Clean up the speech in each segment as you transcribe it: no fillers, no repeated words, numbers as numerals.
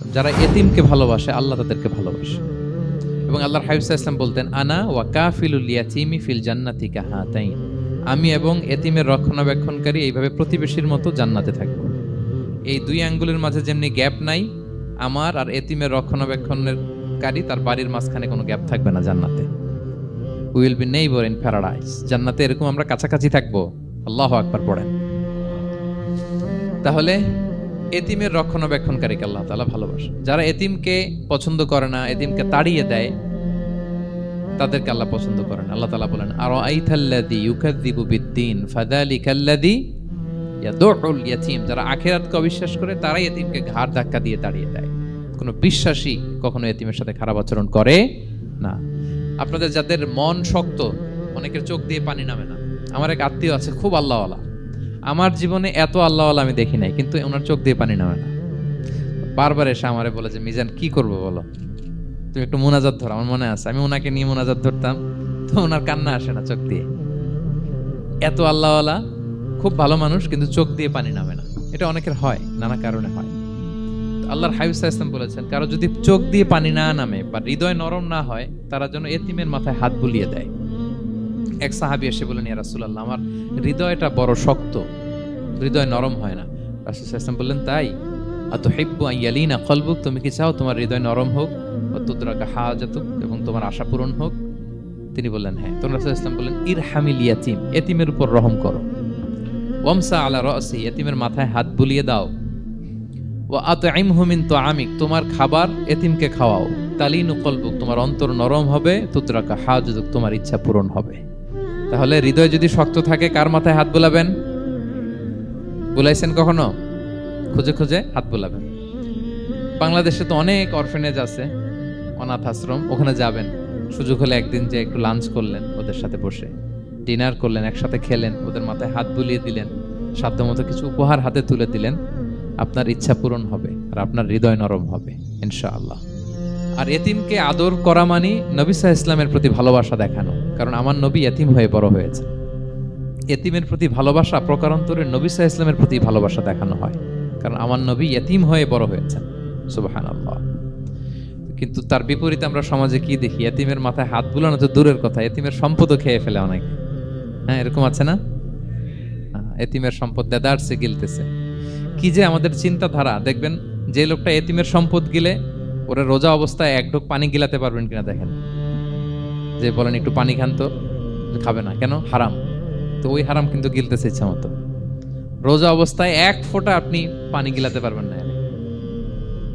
যারা এতিমকে ভালোবাসে আল্লাহ তাদেরকে ভালোবাসে। এবং আল্লাহর হাবিব সাল্লাল্লাহু আলাইহি ওয়াসাল্লাম বলতেন, আনা ওয়া কাফিলুল ইয়াতীমি ফিল জান্নাতি কাহাতাইন। আমি এবং এতিমের রক্ষণাবেক্ষণকারী এইভাবে প্রতিবেশীর মতো জান্নাতে থাকব। এই দুই আঙ্গুলের মাঝে যেমনি গ্যাপ নাই, আমার আর এতিমের রক্ষণাবেক্ষণের কারী তার বাড়ির মাঝখানে কোনো গ্যাপ থাকবে না জান্নাতে। We will be neighbour in paradise. জান্নাতে এরকম আমরা কাছাকাছি থাকবো। আল্লাহু আকবার পড়েন। তাহলে এতিমের রক্ষণাবেক্ষণকারীকে আল্লাহ তাআলা ভালোবাসে। যারা এতিমকে পছন্দ করে না, এতিমকে তাড়িয়ে দেয়, তাদেরকে আল্লাহ পছন্দ করেন। আল্লাহ তাআলা বলেন, আরাআইতাল্লাযী ইউকাযযিবু বিদ্দীন ফাযালিকাল্লাযী ইয়াদুউল ইয়াতীম। যারা আখিরাতকে অবিশ্বাস করে তারাই এতিমকে ঘাড় ধাক্কা দিয়ে তাড়িয়ে দেয়। কোনো বিশ্বাসী কখনো এতিমের সাথে খারাপ আচরণ করে না। আপনাদের যাদের মন শক্ত, অনেকের চোখ দিয়ে পানি নামে না। আমার এক আত্মীয় আছে, খুব আল্লাহওয়ালা। আমার জীবনে এত আল্লাহওয়ালা আমি দেখি নাই, কিন্তু ওনার চোখ দিয়ে পানি নামে না। বারবার এসে আমারে বলে যে, মিজান কি করবো বলো, তুমি একটু মোনাজাত ধরো। আমার মনে আছে আমি ওনাকে নিয়ে মোনাজাত ধরতাম, তো ওনার কান্না আসে না চোখ দিয়ে। এত আল্লাহওয়ালা, খুব ভালো মানুষ, কিন্তু চোখ দিয়ে পানি নামে না। এটা অনেকের হয়, নানা কারণে হয়। আল্লাহর হাবিব সাল্লাল্লাহু আলাইহি ওয়াসাল্লাম বলেছেন, কারো যদি চোখ দিয়ে পানি না নামে বা হৃদয় নরম না হয়, তারা যেন এতিমের মাথায় হাত বুলিয়ে দেয়। এক সাহাবী এসে বলেন, ইয়া রাসূলুল্লাহ, আমার হৃদয়টা বড় শক্ত, হৃদয় নরম হয় না। রাসূল সাল্লাল্লাহু আলাইহি ওয়াসাল্লাম বললেন, তাই? আতুহিব্বু আন ইয়ালিনা কলবুক, তুমি কি চাও তোমার হৃদয় নরম হোক, ওয়া তুদরাকা হাজাতুক, এবং তোমার আশা পূরণ হোক? তিনি বললেন, হ্যাঁ। তো রাসূল সাল্লাল্লাহু আলাইহি ওয়াসাল্লাম বললেন, ইরহামিল ইয়াতীম, এতিমের উপর রহম করো। ওয়ামসা আলা রাসি, এতিমের মাথায় হাত বুলিয়ে দাও। ওয়া আতইমহু মিন তুআমিক, তোমার খাবার এতিমকে খাওয়াও। তালিনু কলবুক, তোমার অন্তর নরম হবে। তুদরাকা হাজাতুক, তোমার ইচ্ছা পূরণ হবে। তাহলে হৃদয় যদি শক্ত থাকে, কার মাথায় হাত বুলাবেন? বুলাইছেন কখনো? খুঁজে খুঁজে হাত বুলাবেন। বাংলাদেশে তো অনেক অরফেনেজ আছে, অনাথ আশ্রম, ওখানে যাবেন। সুযোগ হলে একদিন যে একটু লাঞ্চ করলেন ওদের সাথে বসে, ডিনার করলেন, একসাথে খেলেন, ওদের মাথায় হাত বুলিয়ে দিলেন, সাধ্যমতো কিছু উপহার হাতে তুলে দিলেন, আপনার ইচ্ছা পূরণ হবে আর আপনার হৃদয় নরম হবে ইনশাআল্লাহ। আর এতিমকে আদর করা মানে নবী সাল্লাল্লাহু আলাইহি ওয়াসাল্লামের প্রতি ভালোবাসা দেখানো। কারণ আমার নবী এতিম হয়ে বড় হয়েছে। এতিমের প্রতি ভালোবাসা প্রকারান্তরে নবী সাল্লাল্লাহু আলাইহি ওয়াসাল্লামের প্রতি ভালোবাসা দেখানো হয়, কারণ আমার নবী এতিম হয়ে বড় হয়েছেন। সুবহানাল্লাহ। কিন্তু তার বিপরীতে আমরা সমাজে কি দেখি? এতিমের মাথায় হাত বুলানো তো দূরের কথা, এতিমের সম্পদও খেয়ে ফেলে অনেকে। হ্যাঁ, এরকম আছে না? এতিমের সম্পদ দেদারসে গিলতেছে। কি যে আমাদের চিন্তাধারা! দেখবেন, যে লোকটা এতিমের সম্পদ গিলে, ওরা রোজা অবস্থায় এক ঢোক পানি গিলাতে পারবেন কিনা দেখেন। যে বলেন একটু পানি খান, তো খাবে না কেন? হারাম। তো ওই হারাম কিন্তু গিলতেছে ইচ্ছা মতো। রোজা অবস্থায় এক ফোঁটা আপনি পানি গিলাতে পারবেন না,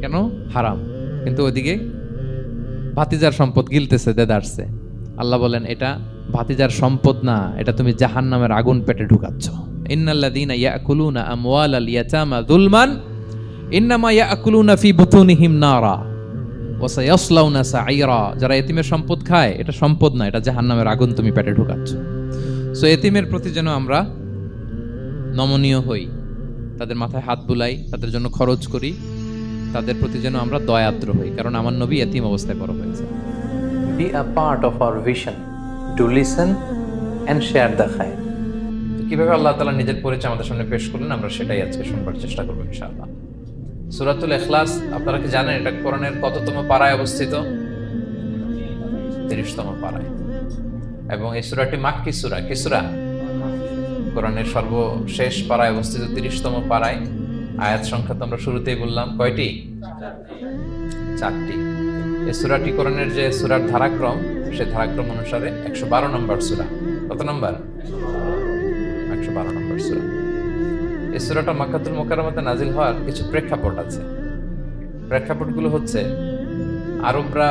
কেন? হারাম। কিন্তু ওইদিকে ভাতিজার সম্পদ গিলতেছে দেদারসে। আল্লাহ বলেন, এটা ভাতিজার সম্পদ না, এটা তুমি জাহান্নামের আগুন পেটে ঢুকাচ্ছ। ইন্নাল্লাযীনা ইয়াকুলুনা আমওয়ালাল ইয়াতামা যুলমান ইন্নামা ইয়াকুলুনা ফি বুতুনিহিম নারা ওয়া সায়াসলাউনা সাঈরা। যারা এতিমের সম্পদ খায়, এটা সম্পদ না, এটা জাহান্নামের আগুন তুমি পেটে ঢুকাচ্ছ। সো এতিমের প্রতি যেন আমরা নমনীয় হই, তাদের মাথায় হাত বুলাই, তাদের জন্য খরচ করি, তাদের প্রতি যেন আমরা দয়াদ্র হই, কারণ আমার নবী এতিম অবস্থায় বড় হয়েছে। Be a part of our vision to listen and share the khair. কিভাবে আল্লাহ তাআলা নিজের পরিচয় আমাদের সামনে পেশ করলেন, আমরা সেটাই আজকে শুনবার চেষ্টা করব ইনশাআল্লাহ। সূরাতুল ইখলাস, আপনারা কি জানেন এটা কোরআনের কততম পারায় অবস্থিত? 30তম পারায়। এবং এই সূরাটি মাক্কি সূরা। কি সূরা? কোরআনের সর্বশেষ পারায় অবস্থিত 30তম পারায়। আয়াত সংখ্যা তো আমরা শুরুতেই বললাম, কয়টি? 4টি। এই সূরাটি কোরআনের যে সূরার ধারাক্রম, সেই ধারাক্রম অনুসারে 112 নম্বর সূরা। কত নম্বর? 112 নম্বর সূরা। এই সূরাটা মক্কাতুল মুকাররমাতে নাজিল হওয়ার কিছু প্রেক্ষাপট আছে। প্রেক্ষাপটগুলো হচ্ছে, আরবরা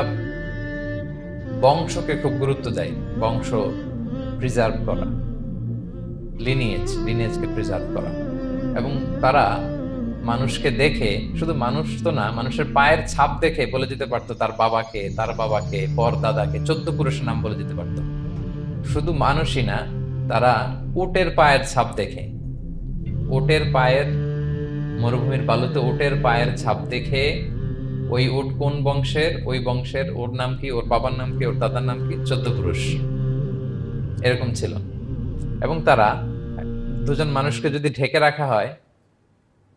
বংশকে খুব গুরুত্ব দেয়, বংশ প্রিজার্ভ করা, লিনিয়েজকে প্রিজার্ভ করা। এবং তারা মানুষকে দেখে, শুধু মানুষ তো না, মানুষের পায়ের ছাপ দেখে বলে দিতে পারতো তার বাবাকে, তার বাবাকে, পর দাদাকে, 14 পুরুষের নাম বলে দিতে পারতো। শুধু মানুষই না, তারা উটের পায়ের ছাপ দেখে, উটের পায়ের, মরুভূমির বালুতে উটের পায়ের ছাপ দেখে ওই উট কোন বংশের, ওই বংশের, ওর নাম কি, ওর বাবার নাম কি, ওর দাদার নাম কি, 14 পুরুষ এরকম ছিল। এবং তারা দুজন মানুষকে যদি ঢেকে রাখা হয়,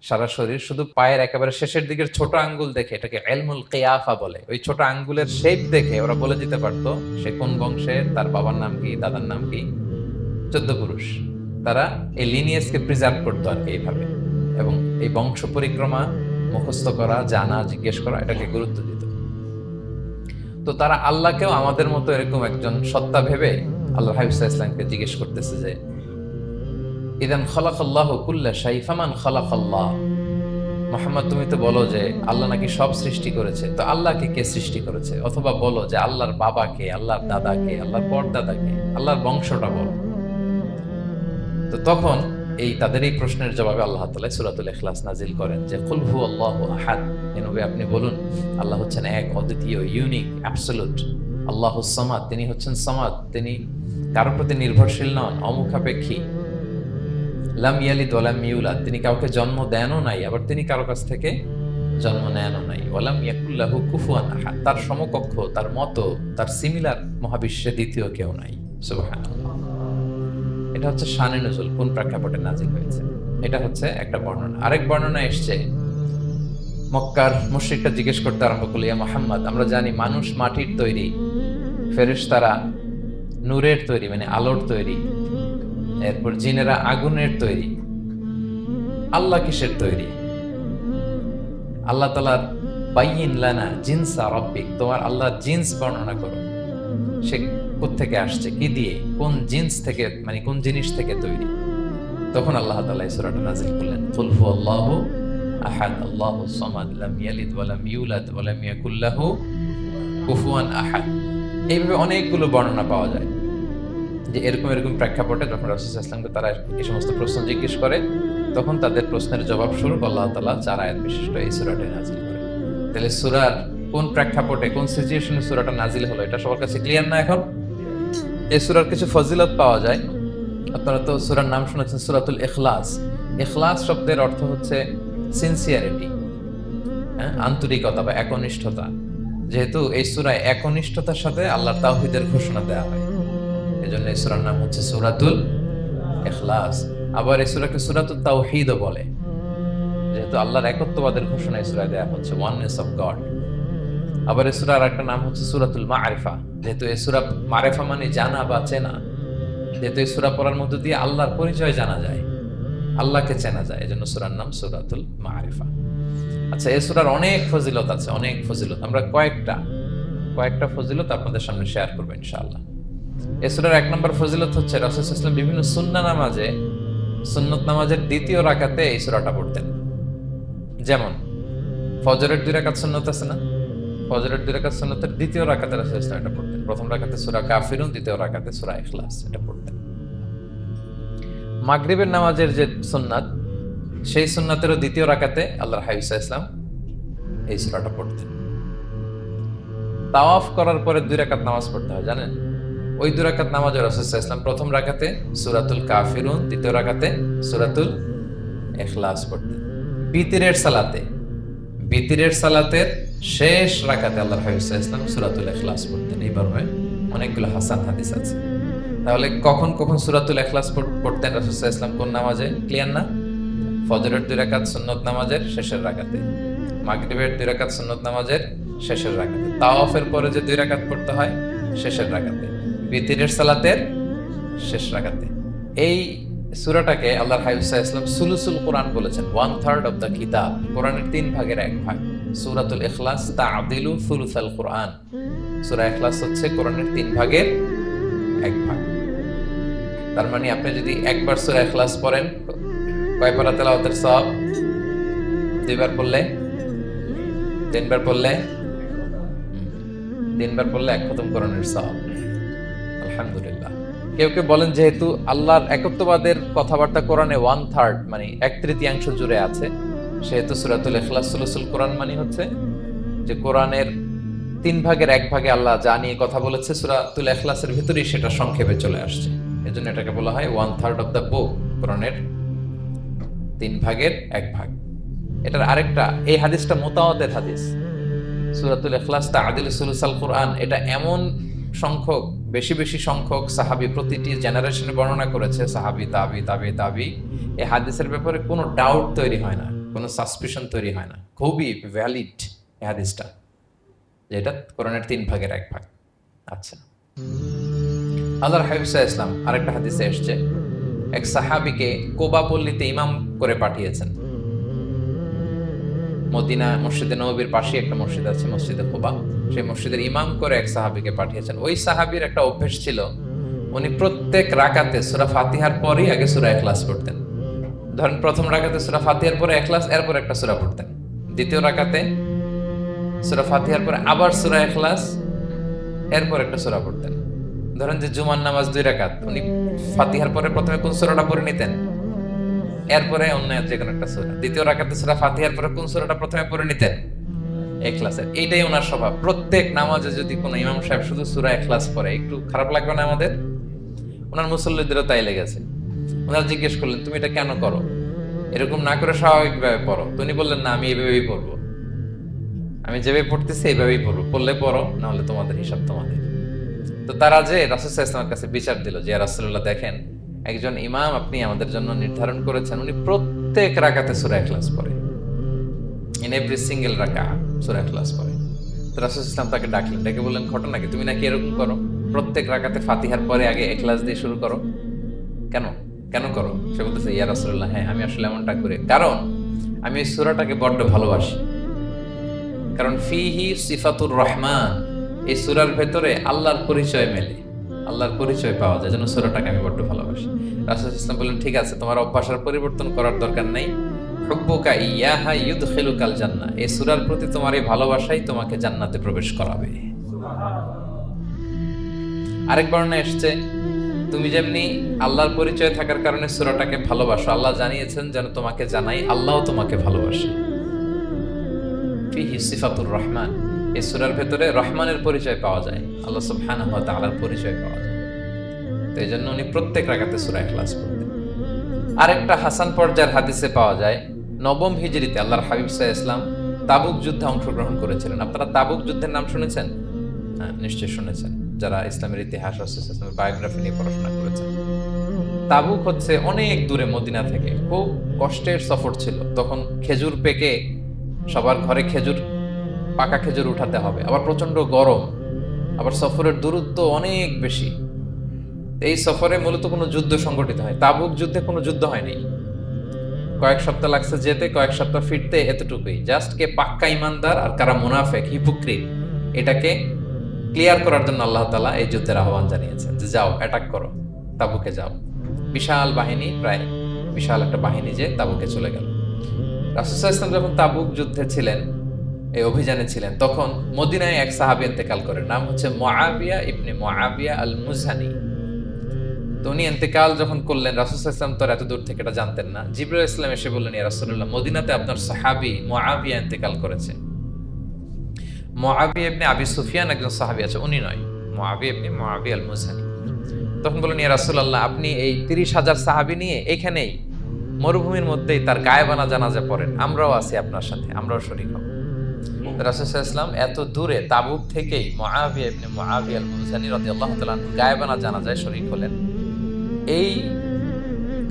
সারা শরীর, শুধু পায়ের একেবারে শেষের দিকের ছোট আঙ্গুল দেখে, এটাকে ইলমুল কিয়াফা বলে। ওই ছোট আঙ্গুলের শেপ দেখে ওরা বলে দিতে পারতো সে কোন বংশের, তার বাবার নাম কি, দাদার নাম কি। 14 পুরুষ, তারা এই লিনিয়েজকে প্রিজার্ভ করতো আর কি এইভাবে। এবং এই বংশ পরিক্রমা মুখস্থ করা, জানা, জিজ্ঞেস করা, এটাকে গুরুত্ব দিত। তো তারা আল্লাহকেও আমাদের মতো এরকম একজন সত্তা ভেবে আল্লাহ হাবিব সাল্লাল্লাহু আলাইহি ওয়াসাল্লামকে জিজ্ঞেস করতেছে যে ইদান খালাকাল্লাহু কুল্লা শাই ফামান খালাকাল্লাহ। মুহাম্মদ, তুমি তো বলো যে আল্লাহ নাকি সব সৃষ্টি করেছে, তো আল্লাহকে কে সৃষ্টি করেছে? অথবা বলো যে আল্লাহর বাবা কে, আল্লাহর দাদা কে, আল্লাহর পরদাদা কে, আল্লাহর বংশটা বলো। তো তখন এই তাদের এই প্রশ্নের জবাবে আল্লাহ তাআলা সূরাতুল ইখলাস নাজিল করেন যে কুল হুয়াল্লাহু আহাদ। নবী আপনি বলুন আল্লাহ হচ্ছেন এক, অদ্বিতীয়, ইউনিক, অ্যাবসলিউট। আল্লাহুস সামাদ, তিনি হচ্ছেন সামাদ, তিনি কারো প্রতি নির্ভরশীল নন, অমুখাপেক্ষী। লাম ইয়ালিদ ওয়া লাম ইউলাদ, তিনি কাউকে জন্ম দেনও নাই, আবার তিনি কারো কাছ থেকে জন্ম নেনও নাই। ওয়া লাম ইয়াকুল লাহু কুফুয়ান আহাদ, তার সমকক্ষ, তার মতো, তার সিমিলার মহাবিশ্বে দ্বিতীয় কেউ নাই। সুবহানাল্লাহ। এটা হচ্ছে শানে নুজুল, কোন প্রেক্ষাপটে নাজিল হয়েছে, এটা হচ্ছে একটা বর্ণনা। আরেক বর্ণনা এসছে, মক্কার মুশরিকরা জিজ্ঞেস করতে আরম্ভ করলো, ইয়া মুহাম্মদ, আমরা জানি মানুষ মাটির তৈরি, ফেরেশতারা নূরের তৈরি, মানে আলোর তৈরি, এরপর জিনেরা আগুনের তৈরি, আল্লাহ কিসের তৈরি? আল্লাহ তাআলার বাইয়িন লানা জিনসা রাব্বিক, তোমার আল্লাহর জিন্স বর্ণনা করো, সে কোত্থেকে আসছে, কি দিয়ে, কোন জিন্স থেকে, মানে কোন জিনিস থেকে তৈরি। তখন আল্লাহ তাআলা এই সূরাটা নাযিল করলেন, কুল হুয়াল্লাহু আহাদ আল্লাহুস সামাদ লাম ইয়ালিদ ওয়া লাম ইউলাদ ওয়া লাম ইয়াকুল লাহু কুফুয়ান আহাদ। এইভাবে অনেকগুলো বর্ণনা পাওয়া যায় যে এরকম এরকম প্রেক্ষাপটে যখন রাসূল সাল্লাল্লাহু আলাইহি ওয়াসাল্লামকে তারা এই সমস্ত প্রশ্ন জিজ্ঞেস করে, তখন তাদের প্রশ্নের জবাব স্বরূপ আল্লাহ তাআলা 4 আয়াত বিশিষ্ট এই সূরাটা নাযিল করেন। তাহলে সূরার কোন প্রেক্ষাপটে, কোন সিচুয়েশনে সূরাটা নাযিল হলো, এটা সবার কাছে ক্লিয়ার না এখন? এই সূরার কিছু ফজিলত পাওয়া যায়। আপনারা তো সূরার নাম শুনেছেন সূরাতুল ইখলাস। ইখলাস শব্দের অর্থ হচ্ছে সিনসিয়ারিটি, আন্তরিকতা বা একনিষ্ঠতা। যেহেতু এই সূরায় একনিষ্ঠতার সাথে আল্লাহর তাওহীদের ঘোষণা দেওয়া হয়, এজন্য এই সূরার নাম হচ্ছে সূরাতুল ইখলাস। আবার এই সূরাকে সূরাতুত তাওহীদও বলে, যেহেতু আল্লাহর একত্ববাদের ঘোষণা এই সূরায় দেওয়া হচ্ছে, ওয়াননেস অফ গড। আবার এই সূরার একটা নাম হচ্ছে সূরাতুল মারিফা, যেহেতু এই সূরা মারিফা মানে জানা বা চেনা, যেহেতু এই সূরা পড়ার মধ্য দিয়ে আল্লাহর পরিচয় জানা যায়, আল্লাহকে চেনা যায়, এজন্য সূরার নাম সূরাতুল মারিফা। আচ্ছা, এই সূরার অনেক ফজিলত আছে, অনেক ফজিলত। আমরা কয়েকটা ফজিলত আপনাদের সামনে শেয়ার করবো ইনশাআল্লাহ। এই সূরার 1 নম্বর ফজিলত হচ্ছে রাসূল সাল্লাল্লাহু আলাইহি ওয়াসাল্লাম বিভিন্ন সুন্নাহ নামাজে, সুন্নত নামাজের দ্বিতীয় রাকাতে এই সূরাটা পড়তেন। যেমন ফজরের 2 রাকাত সুন্নত আছে না, ফজরের 2 রাকাত সুন্নতের দ্বিতীয় রাকাতে রাসূল সাল্লাল্লাহু আলাইহি ওয়াসাল্লাম এটা পড়তেন। প্রথম রাকাতে সূরা কাফিরুন, দ্বিতীয় রাকাতে সূরা ইখলাস, এটা পড়তেন। মাগরিবের নামাজের যে সুন্নাত, সেই সুন্নাতেরও দ্বিতীয় রাকাতে আল্লাহর হাবিব সাল্লাল্লাহু আলাইহি ওয়াসাল্লাম এই সূরাটা পড়তেন। তাওয়াফ করার পরে 2 রাকাত নামাজ পড়তে হয়, জানেন? ওই 2 রাকাত নামাজে রাসূল সাল্লাল্লাহু আলাইহি ওয়াসাল্লাম প্রথম রাকাতে সূরাতুল কাফিরুন, দ্বিতীয় রাকাতে সূরাতুল ইখলাস পড়তেন। বিতিরের সালাতের শেষ রাকাতে আল্লাহর হাবিব সাল্লাল্লাহু আলাইহি ওয়াসাল্লাম সূরাতুল ইখলাস পড়তেন। এইভাবে অনেকগুলো হাসান হাদিস আছে। তাহলে কখন কখন সূরাতুল ইখলাস পড়তেন রাসূল সাল্লাল্লাহু আলাইহি ওয়াসাল্লাম, কোন নামাজে? ক্লিয়ার না? ফজরের 2 রাকাত সুন্নত নামাজের শেষের রাকাতে, মাগরিবের 2 রাকাত সুন্নত নামাজের শেষের রাকাতে, তাওয়াফের পরে যে 2 রাকাত পড়তে হয় শেষের রাকাতে, বিতিরের সালাতের শেষ রাকাতে। এই সূরাটাকে আল্লাহর হাবিব সাল্লাল্লাহু আলাইহি ওয়াসাল্লাম সুলুসুল কোরআন বলেছেন, 1/3 অফ দ্য কিতাব, কোরআনের 3 ভাগের 1 ভাগ। সূরাতুল ইখলাস তা'দিলু সুলুসাল কোরআন, সূরা ইখলাস হচ্ছে কোরআনের 3 ভাগের 1 ভাগ। তার মানে আপনি যদি একবার সূরা ইখলাস পড়েন, কয় পারা তেলাওয়াতের সওয়াব? 2 বার পড়লে, 3 বার পড়লে, 3 বার পড়লে 1 খতম কোরআনের সওয়াব। আলহামদুলিল্লাহ। কেউ কেউ বলেন যেহেতু আল্লাহর একত্ববাদের কথাবার্তা কোরআনে 1/3 মানে 1/3 জুড়ে আছে, সেহেতু সূরাতুল ইখলাস সুলুসুল কোরআন মানে হচ্ছে যে কোরআনের 3 ভাগের 1 ভাগে আল্লাহ যা নিয়ে কথা বলেছে সূরাতুল ইখলাসের ভিতরেই সেটা সংক্ষেপে চলে আসছে। এজন্য এটাকে বলা হয় 1/3 অফ দ্য বুক, কোরআনের 3 ভাগের 1 ভাগ। এটার আরেকটা, এই হাদিসটা মুতাওয়াতির হাদিস, সূরাতুল ইখলাস তা'দিলু সুলুসাল কোরআন, এটা এমন সংখ্যক, বেশি সংখ্যক সাহাবী প্রতিটি জেনারেশনে বর্ণনা করেছে, সাহাবী, তাবি, এই হাদিসের ব্যাপারে কোনো ডাউট তৈরি হয় না, কোনো সাসপিশন তৈরি হয় না। খুবই ভ্যালিড এই হাদিসটা, যেটা কোরআনের 3 ভাগের 1 ভাগ। আচ্ছা, আল্লাহর হাবিব সাল্লাল্লাহু আলাইহি ওয়াসাল্লাম আরেকটা হাদিসে এসেছে, এক সাহাবীকে কোবা পল্লীতে ইমাম করে পাঠিয়েছেন। মদিনা মসজিদে নববীর পাশে একটা মসজিদ আছে, মসজিদে কোবা, সেই মসজিদের ইমাম করে এক সাহাবীকে পাঠিয়েছেন। ওই সাহাবীর একটা অভ্যেস ছিল, উনি প্রত্যেক রাকাতে সূরা ফাতিহার পরেই আগে সূরা ইখলাস পড়তেন। ধরেন প্রথম রাকাতে সূরা ফাতিহার পরে ইখলাস, এরপর একটা সূরা পড়তেন। দ্বিতীয় রাকাতে সূরা ফাতিহার পরে আবার সূরা ইখলাস, এরপর একটা সূরা পড়তেন। ধরেন যে জুমার নামাজ 2 রাকাত, উনি ফাতিহার পরে প্রথমে কোন সূরাটা পড়ে নিতেন, এরপরে অন্য যে কোনো একটা সূরা। দ্বিতীয় রাকাতে সূরা ফাতিহার পরে কোন সূরাটা প্রথমে পড়ে নিতেন, ইখলাসের। এইটাই ওনার স্বভাব। প্রত্যেক নামাজে যদি কোনো ইমাম সাহেব শুধু সূরা ইখলাস পড়ে, একটু খারাপ লাগবে না আমাদের? ওনার মুসল্লিদেরও তাই লেগেছে। ওনারা জিজ্ঞেস করলেন, তুমি এটা কেন করো? এরকম না করে স্বাভাবিকভাবে পড়ো। তো উনি বললেন, না, আমি এইভাবেই পড়বো, আমি যেভাবে পড়তেছি এইভাবেই পড়বো, পড়লে পড়ো, না হলে তোমাদের হিসাব তোমাদের। তো তারা যে রাসূল সাল্লাল্লাহু আলাইহি ওয়াসাল্লামের কাছে বিচার দিল যে, ইয়া রাসূলুল্লাহ, দেখেন একজন ইমাম আপনি আমাদের জন্য নির্ধারণ করেছেন, উনি প্রত্যেক রাকাতে সূরা ইখলাস পড়ে, ইন এভরি সিঙ্গেল রাকা সূরা ইখলাস পড়ে। তো রাসূল সাল্লাল্লাহু আলাইহি ওয়াসাল্লাম তাকে ডাকলেন, ডেকে বললেন, ঘটনা কি? তুমি নাকি এরকম করো, প্রত্যেক রাকাতে ফাতিহার পরে আগে ইখলাস দিয়ে শুরু করো, কেন কেন করো? সে বলতেছে, ইয়া রাসূলুল্লাহ, হ্যাঁ আমি আসলে এমনটা করি, কারণ আমি এই সূরাটাকে বড্ড ভালোবাসি। কারণ ফিহি সিফাতুর রহমান, এই সূরার ভেতরে আল্লাহর পরিচয় মেলে, আল্লাহর পরিচয় পাওয়া যায়, যেন সূরাটাকে আমি বড্ড ভালোবাসি। রাসূল সাল্লাল্লাহু আলাইহি ওয়াসাল্লাম বললেন, ঠিক আছে, তোমার অভ্যাসের পরিবর্তন করার দরকার নেই। হুব্বুকা ইয়াহা ইউদখিলুকাল জান্নাহ, এই সূরার প্রতি তোমার এই ভালোবাসাই তোমাকে জান্নাতে প্রবেশ করাবে। আরেক বর্ণনায় এসেছে, তুমি যেমনি আল্লাহর পরিচয় থাকার কারণে সূরাটাকে ভালোবাসো, আল্লাহ জানিয়েছেন যেন তোমাকে জানাই আল্লাহও তোমাকে ভালোবাসে। ফিহি সিফাতুর রহমান, এই সূরার ভেতরে রহমানের পরিচয় পাওয়া যায়, আল্লাহ সুবহানাহু ওয়া তাআলার পরিচয় পাওয়া যায়। তো এই জন্য উনি প্রত্যেক রাকাতে সূরা ইখলাস পড়তেন। আরেকটা হাসান পর্যায়ের হাদিসে পাওয়া যায়, 9ম হিজরিতে আল্লাহর হাবিব সাল্লাল্লাহু আলাইহি ওয়াসাল্লাম তাবুক যুদ্ধে অংশগ্রহণ করেছিলেন। আপনারা তাবুক যুদ্ধের নাম শুনেছেন? হ্যাঁ, নিশ্চয়ই শুনেছেন, যারা ইসলামের ইতিহাস, ইসলামের বায়োগ্রাফি নিয়ে পড়াশোনা করেছেন। তাবুক হচ্ছে অনেক দূরে মদিনা থেকে, খুব কষ্টের সফর ছিল। তখন খেজুর পেকে সবার ঘরে খেজুর, পাকা খেজুর উঠাতে হবে, আবার প্রচন্ড গরম, আবার সফরের দূরত্ব অনেক বেশি। এই সফরে মূলত কোনো যুদ্ধ সংগঠিত হয়। তাবুক যুদ্ধে কোনো যুদ্ধ হয়নি, কয়েক সপ্তাহ লাগছে যেতে, কয়েক সপ্তাহ ফিরতে, এতটুকুই। জাস্ট কে পাক্কা ইমানদার আর কারা মুনাফিক, হিপোক্রিট, এটাকে ক্লিয়ার করার জন্য আল্লাহ তাআলা এই যুদ্ধের আহ্বান জানিয়েছেন যে যাও, অ্যাটাক করো, তাবুকে যাও। বিশাল বাহিনী, প্রায় বিশাল একটা বাহিনী যে তাবুকে চলে গেল। রাসূল সাল্লাল্লাহু আলাইহি ওয়াসাল্লাম যখন তাবুক যুদ্ধে ছিলেন, এই অভিযানে ছিলেন, তখন মদিনায় এক সাহাবী ইন্তেকাল করেন, নাম হচ্ছে মুআবিয়া ইবনে মুআবিয়া আল মুজহানি। তো উনি ইন্তেকাল যখন করলেন, রাসূল সাল্লাল্লাহু আলাইহি ওয়াসাল্লাম তো এত দূর থেকে এটা জানতেন না। জিবরাইল আলাইহিস সালাম এসে বললেন, ইয়া রাসূলুল্লাহ, মদিনাতে আপনার সাহাবী মুআবিয়া ইন্তেকাল করেছে। মুআবিয়া ইবনে আবি সুফিয়ান একজন সাহাবী আছে, উনি নয়, মুআবিয়া ইবনে মুআবিয়া আল মুজহানি। তখন বললেন, ইয়া রাসূলুল্লাহ, আপনি এই 30,000 সাহাবী নিয়ে এখানেই মরুভূমির মধ্যেই তার গায়েবানা জানাজা পড়েন, আমরাও আছি আপনার সাথে, আমরাও শরীক হব। রাসূল সাল্লাল্লাহু আলাইহি ওয়াসাল্লাম এত দূরে তাবুক থেকেই মুআবিয়া ইবনে মুআবিয়া আল মুজহানি রাদিয়াল্লাহু তাআলা গায়েবানা জানাজায় শরীক হলেন। এই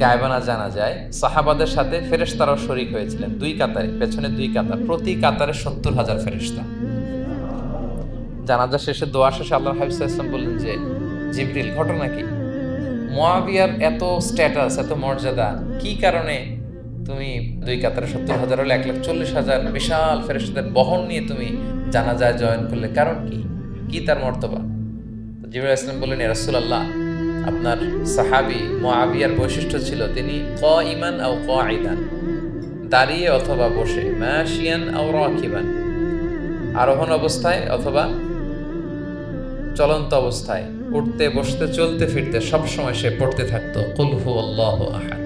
গায়েবানা জানাজায় সাহাবাদের সাথে ফেরেশতারাও শরীক হয়েছিলেন, 2 কাতারে, পেছনে 2 কাতার, প্রতি কাতারে 70,000 ফেরেশতা। জানাজা শেষে, দোয়া শেষে আল্লাহর হাবিব সাল্লাল্লাহু আলাইহি ওয়াসাল্লাম বললেন যে, জিবরিল, ঘটনা কি? মুআবিয়ার এত স্ট্যাটাস, এত মর্যাদা, কি কারণে তুমি 2 কাতারে 70,000 হলে 1,40,000 বিশাল ফেরেশতাদের বহন নিয়ে তুমি জানাজায় জয়েন করলে, কারণ কি? কি তার মর্তবা? জিবরাইল আলাইহিস সালাম বললেন, ইয়া রাসূলুল্লাহ, আপনার সাহাবী মুআবিয়ার বৈশিষ্ট্য ছিল তিনি কাইমান আও কাঈদান, দাঁড়িয়ে অথবা বসে, মাশিয়ান আও রাকিবান, আরোহণ অবস্থায় অথবা চলন্ত অবস্থায়, উঠতে বসতে চলতে ফিরতে সব সময় সে পড়তে থাকতো, কুল হুয়াল্লাহু আহাদ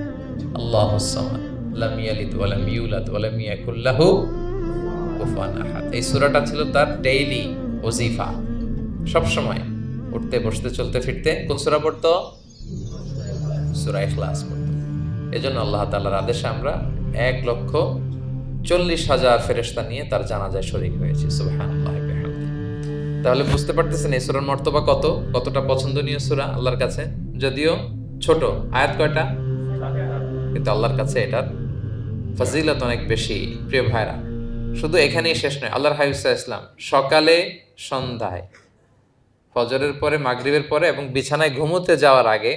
আল্লাহুস সামাদ লাম ইয়ালিদ ওয়া লাম ইউলাদ ওয়া লাম ইয়াকুল লাহু কুফুয়ান আহাদ। এই সূরাটা ছিল তার ডেইলি ওজিফা, সব সময় উঠতে বসতে চলতে ফিরতে কোন সূরা পড়তো? সূরা ইখলাস পড়তো। এজন্য আল্লাহ তাআলার আদেশে আমরা 1,40,000 ফেরেশতা নিয়ে তার জানাজায় শরীক হয়েছি। সুবহানাল্লাহ। তাহলে বুঝতে পারতেছেন এই সূরার মর্তবা কতটা পছন্দনীয় সূরা আল্লাহর কাছে। যদিও ছোট, আয়াত কয়টা, কিন্তু আল্লাহর কাছে এটার ফজিলত অনেক বেশি। প্রিয় ভাইরা, শুধু এখানেই শেষ নয়, আল্লাহর হাবিব সাল্লাল্লাহু আলাইহি ওয়াসাল্লাম সকালে, সন্ধ্যায়, ফজরের পরে, মাগরিবের পরে এবং বিছানায় ঘুমোতে যাওয়ার আগে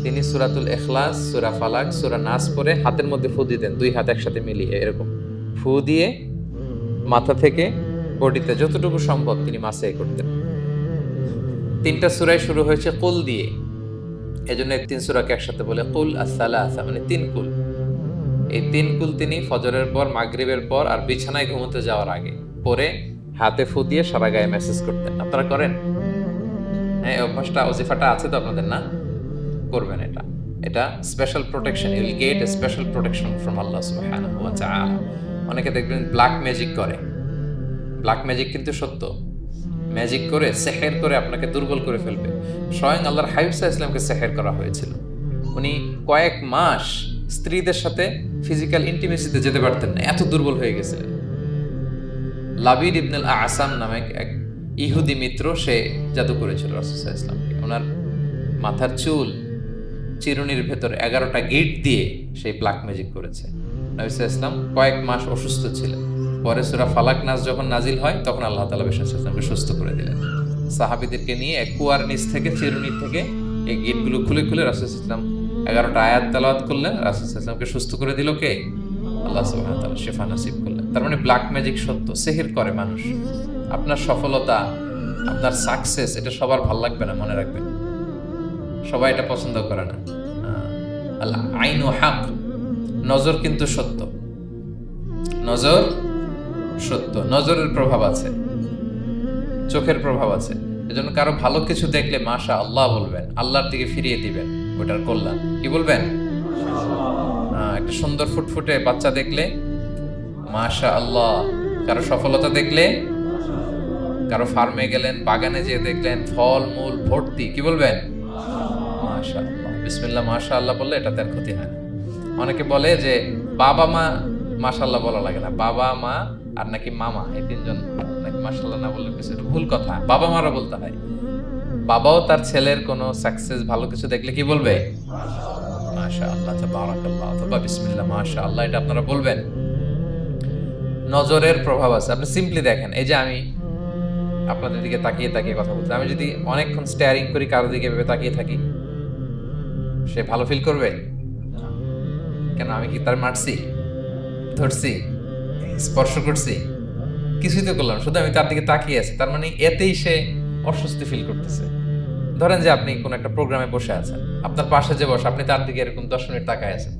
তিনি সূরাতুল ইখলাস, সূরা ফালাক, সূরা নাস পড়ে হাতের মধ্যে ফু দিতেন, দুই হাত একসাথে মিলিয়ে এরকম ফু দিয়ে মাথা থেকে বডিতে যতটুকু সম্ভব তিনি মাসে করতেন। তিনটা সূরাই শুরু হয়েছে কুল দিয়ে, এজন্য এই তিন সূরাকে একসাথে বলে কুল আস-সালাসা, মানে তিন কুল। এই তিন কুল তিনি ফজরের পর, মাগরিবের পর আর বিছানায় ঘুমোতে যাওয়ার আগে পরে হাতে ফু দিয়ে সারা গায়ে মেসেজ করতেন। আপনারা করেন? হ্যাঁ, এই অভ্যাসটা, ওজিফাটা আছে তো আপনাদের? না, করবেন এটা। এটা special protection, you will get a special protection from Allah সুবহানাহু ওয়া তাআলা। অনেকে দেখবেন ব্ল্যাক ম্যাজিক করে। ব্ল্যাক ম্যাজিক কিন্তু সত্য। ম্যাজিক করে, সেহের করে আপনাকে দুর্বল করে ফেলবে। স্বয়ং আল্লাহর হাবিব সাল্লাল্লাহু আলাইহি ওয়াসাল্লামকে সেহের করা হয়েছিল। উনি কয়েক মাস স্ত্রীদের সাথে ফিজিক্যাল ইন্টিমেসিতে যেতে পারতেন না, এত দুর্বল হয়ে গেছিলেন। লাবিদ ইবনুল আসাম নামে এক ইহুদি মিত্র, সে জাদু করেছিল রাসূল সাল্লাল্লাহু আলাইহি ওয়াসাল্লামকে। ওনার মাথার চুল চিরুনির ভেতর 11টা গিট দিয়ে সেই ব্ল্যাক ম্যাজিক করেছে। নবী সাল্লাল্লাহু আলাইহি ওয়াসাল্লাম কয়েক মাস অসুস্থ ছিলেন। পরে সূরা ফালাক নাস যখন নাজিল হয় তখন আল্লাহ তাআলা রাসূল সাল্লাল্লাহু আলাইহি ওয়াসাল্লামকে সুস্থ করে দিলেন। সাহাবীদেরকে নিয়ে এক কুয়ার নিচ থেকে, চিরুনি থেকে এই গিটগুলো খুলে খুলে রাসূল সাল্লাল্লাহু আলাইহি ওয়াসাল্লাম 11টা আয়াত তেলাওয়াত করলেন। রাসূল সাল্লাল্লাহু আলাইহি ওয়াসাল্লামকে সুস্থ করে দিল কে? আল্লাহ সুবহানাহু ওয়া তাআলা শিফা নসিব করলেন। তার মানে ব্ল্যাক ম্যাজিক সত্য, সেহের করে মানুষ। আপনার সফলতা, আপনার সাকসেস, এটা সবার ভালো লাগবে না, মনে রাখবেন। সবাই এটা পছন্দ করে না। আল্লাহ আইনু হক, নজর কিন্তু সত্য। নজর সত্য, নজরের প্রভাব আছে, চোখের প্রভাব আছে। এজন্য কারো ভালো কিছু দেখলে মাশা আল্লাহ বলবেন, আল্লাহর দিকে ফিরিয়ে দিবেন ওটার কল্যাণ। কি বলবেন? একটা সুন্দর ফুটফুটে বাচ্চা দেখলে মাশা আল্লাহ। কারো সফলতা দেখলে, কারো ফার্মে গেলেন, বাগানে যেয়ে দেখলেন ফল মূল ভর্তি, কি বলবেন? মাশা আল্লাহ, বিসমিল্লাহ মাশা আল্লাহ বললে এটাতে আর ক্ষতি হয় না। অনেকে বলে যে বাবা মা মাশাআল্লাহ বলা লাগে না, বাবা মা আর নাকি মামা, এই তিনজন নাকি মাশাআল্লাহ না বললে কিছু ভুল কথা। বাবা মারা বলতে হয়। বাবাও তার ছেলের কোনো সাকসেস, ভালো কিছু দেখলে কি বলবে? মাশাআল্লাহ, তাবারাকাল্লাহ, অথবা বিসমিল্লাহ মাশাআল্লাহ, এটা আপনারা বলবেন। নজরের প্রভাব আছে। আপনি সিম্পলি দেখেন, এই যে আমি আপনাদের দিকে তাকিয়ে তাকিয়ে কথা বলছি, আমি যদি অনেকক্ষণ স্টেয়ারিং করি, কারোর দিকে ভেবে তাকিয়ে থাকি, সে ভালো ফিল করবে? কেন? আমি কি তার মারছি, ধরছি, স্পর্শ করছি? কিছুই তো করলাম, শুধু আমি তার দিকে তাকিয়ে আছি। তার মানে এতেই সে অস্বস্তি ফিল করতেছে। ধরেন যে আপনি কোন একটা প্রোগ্রামে বসে আছেন, আপনার পাশে যে বসে, আপনি তার দিকে এরকম 10 মিনিট তাকায় আছেন,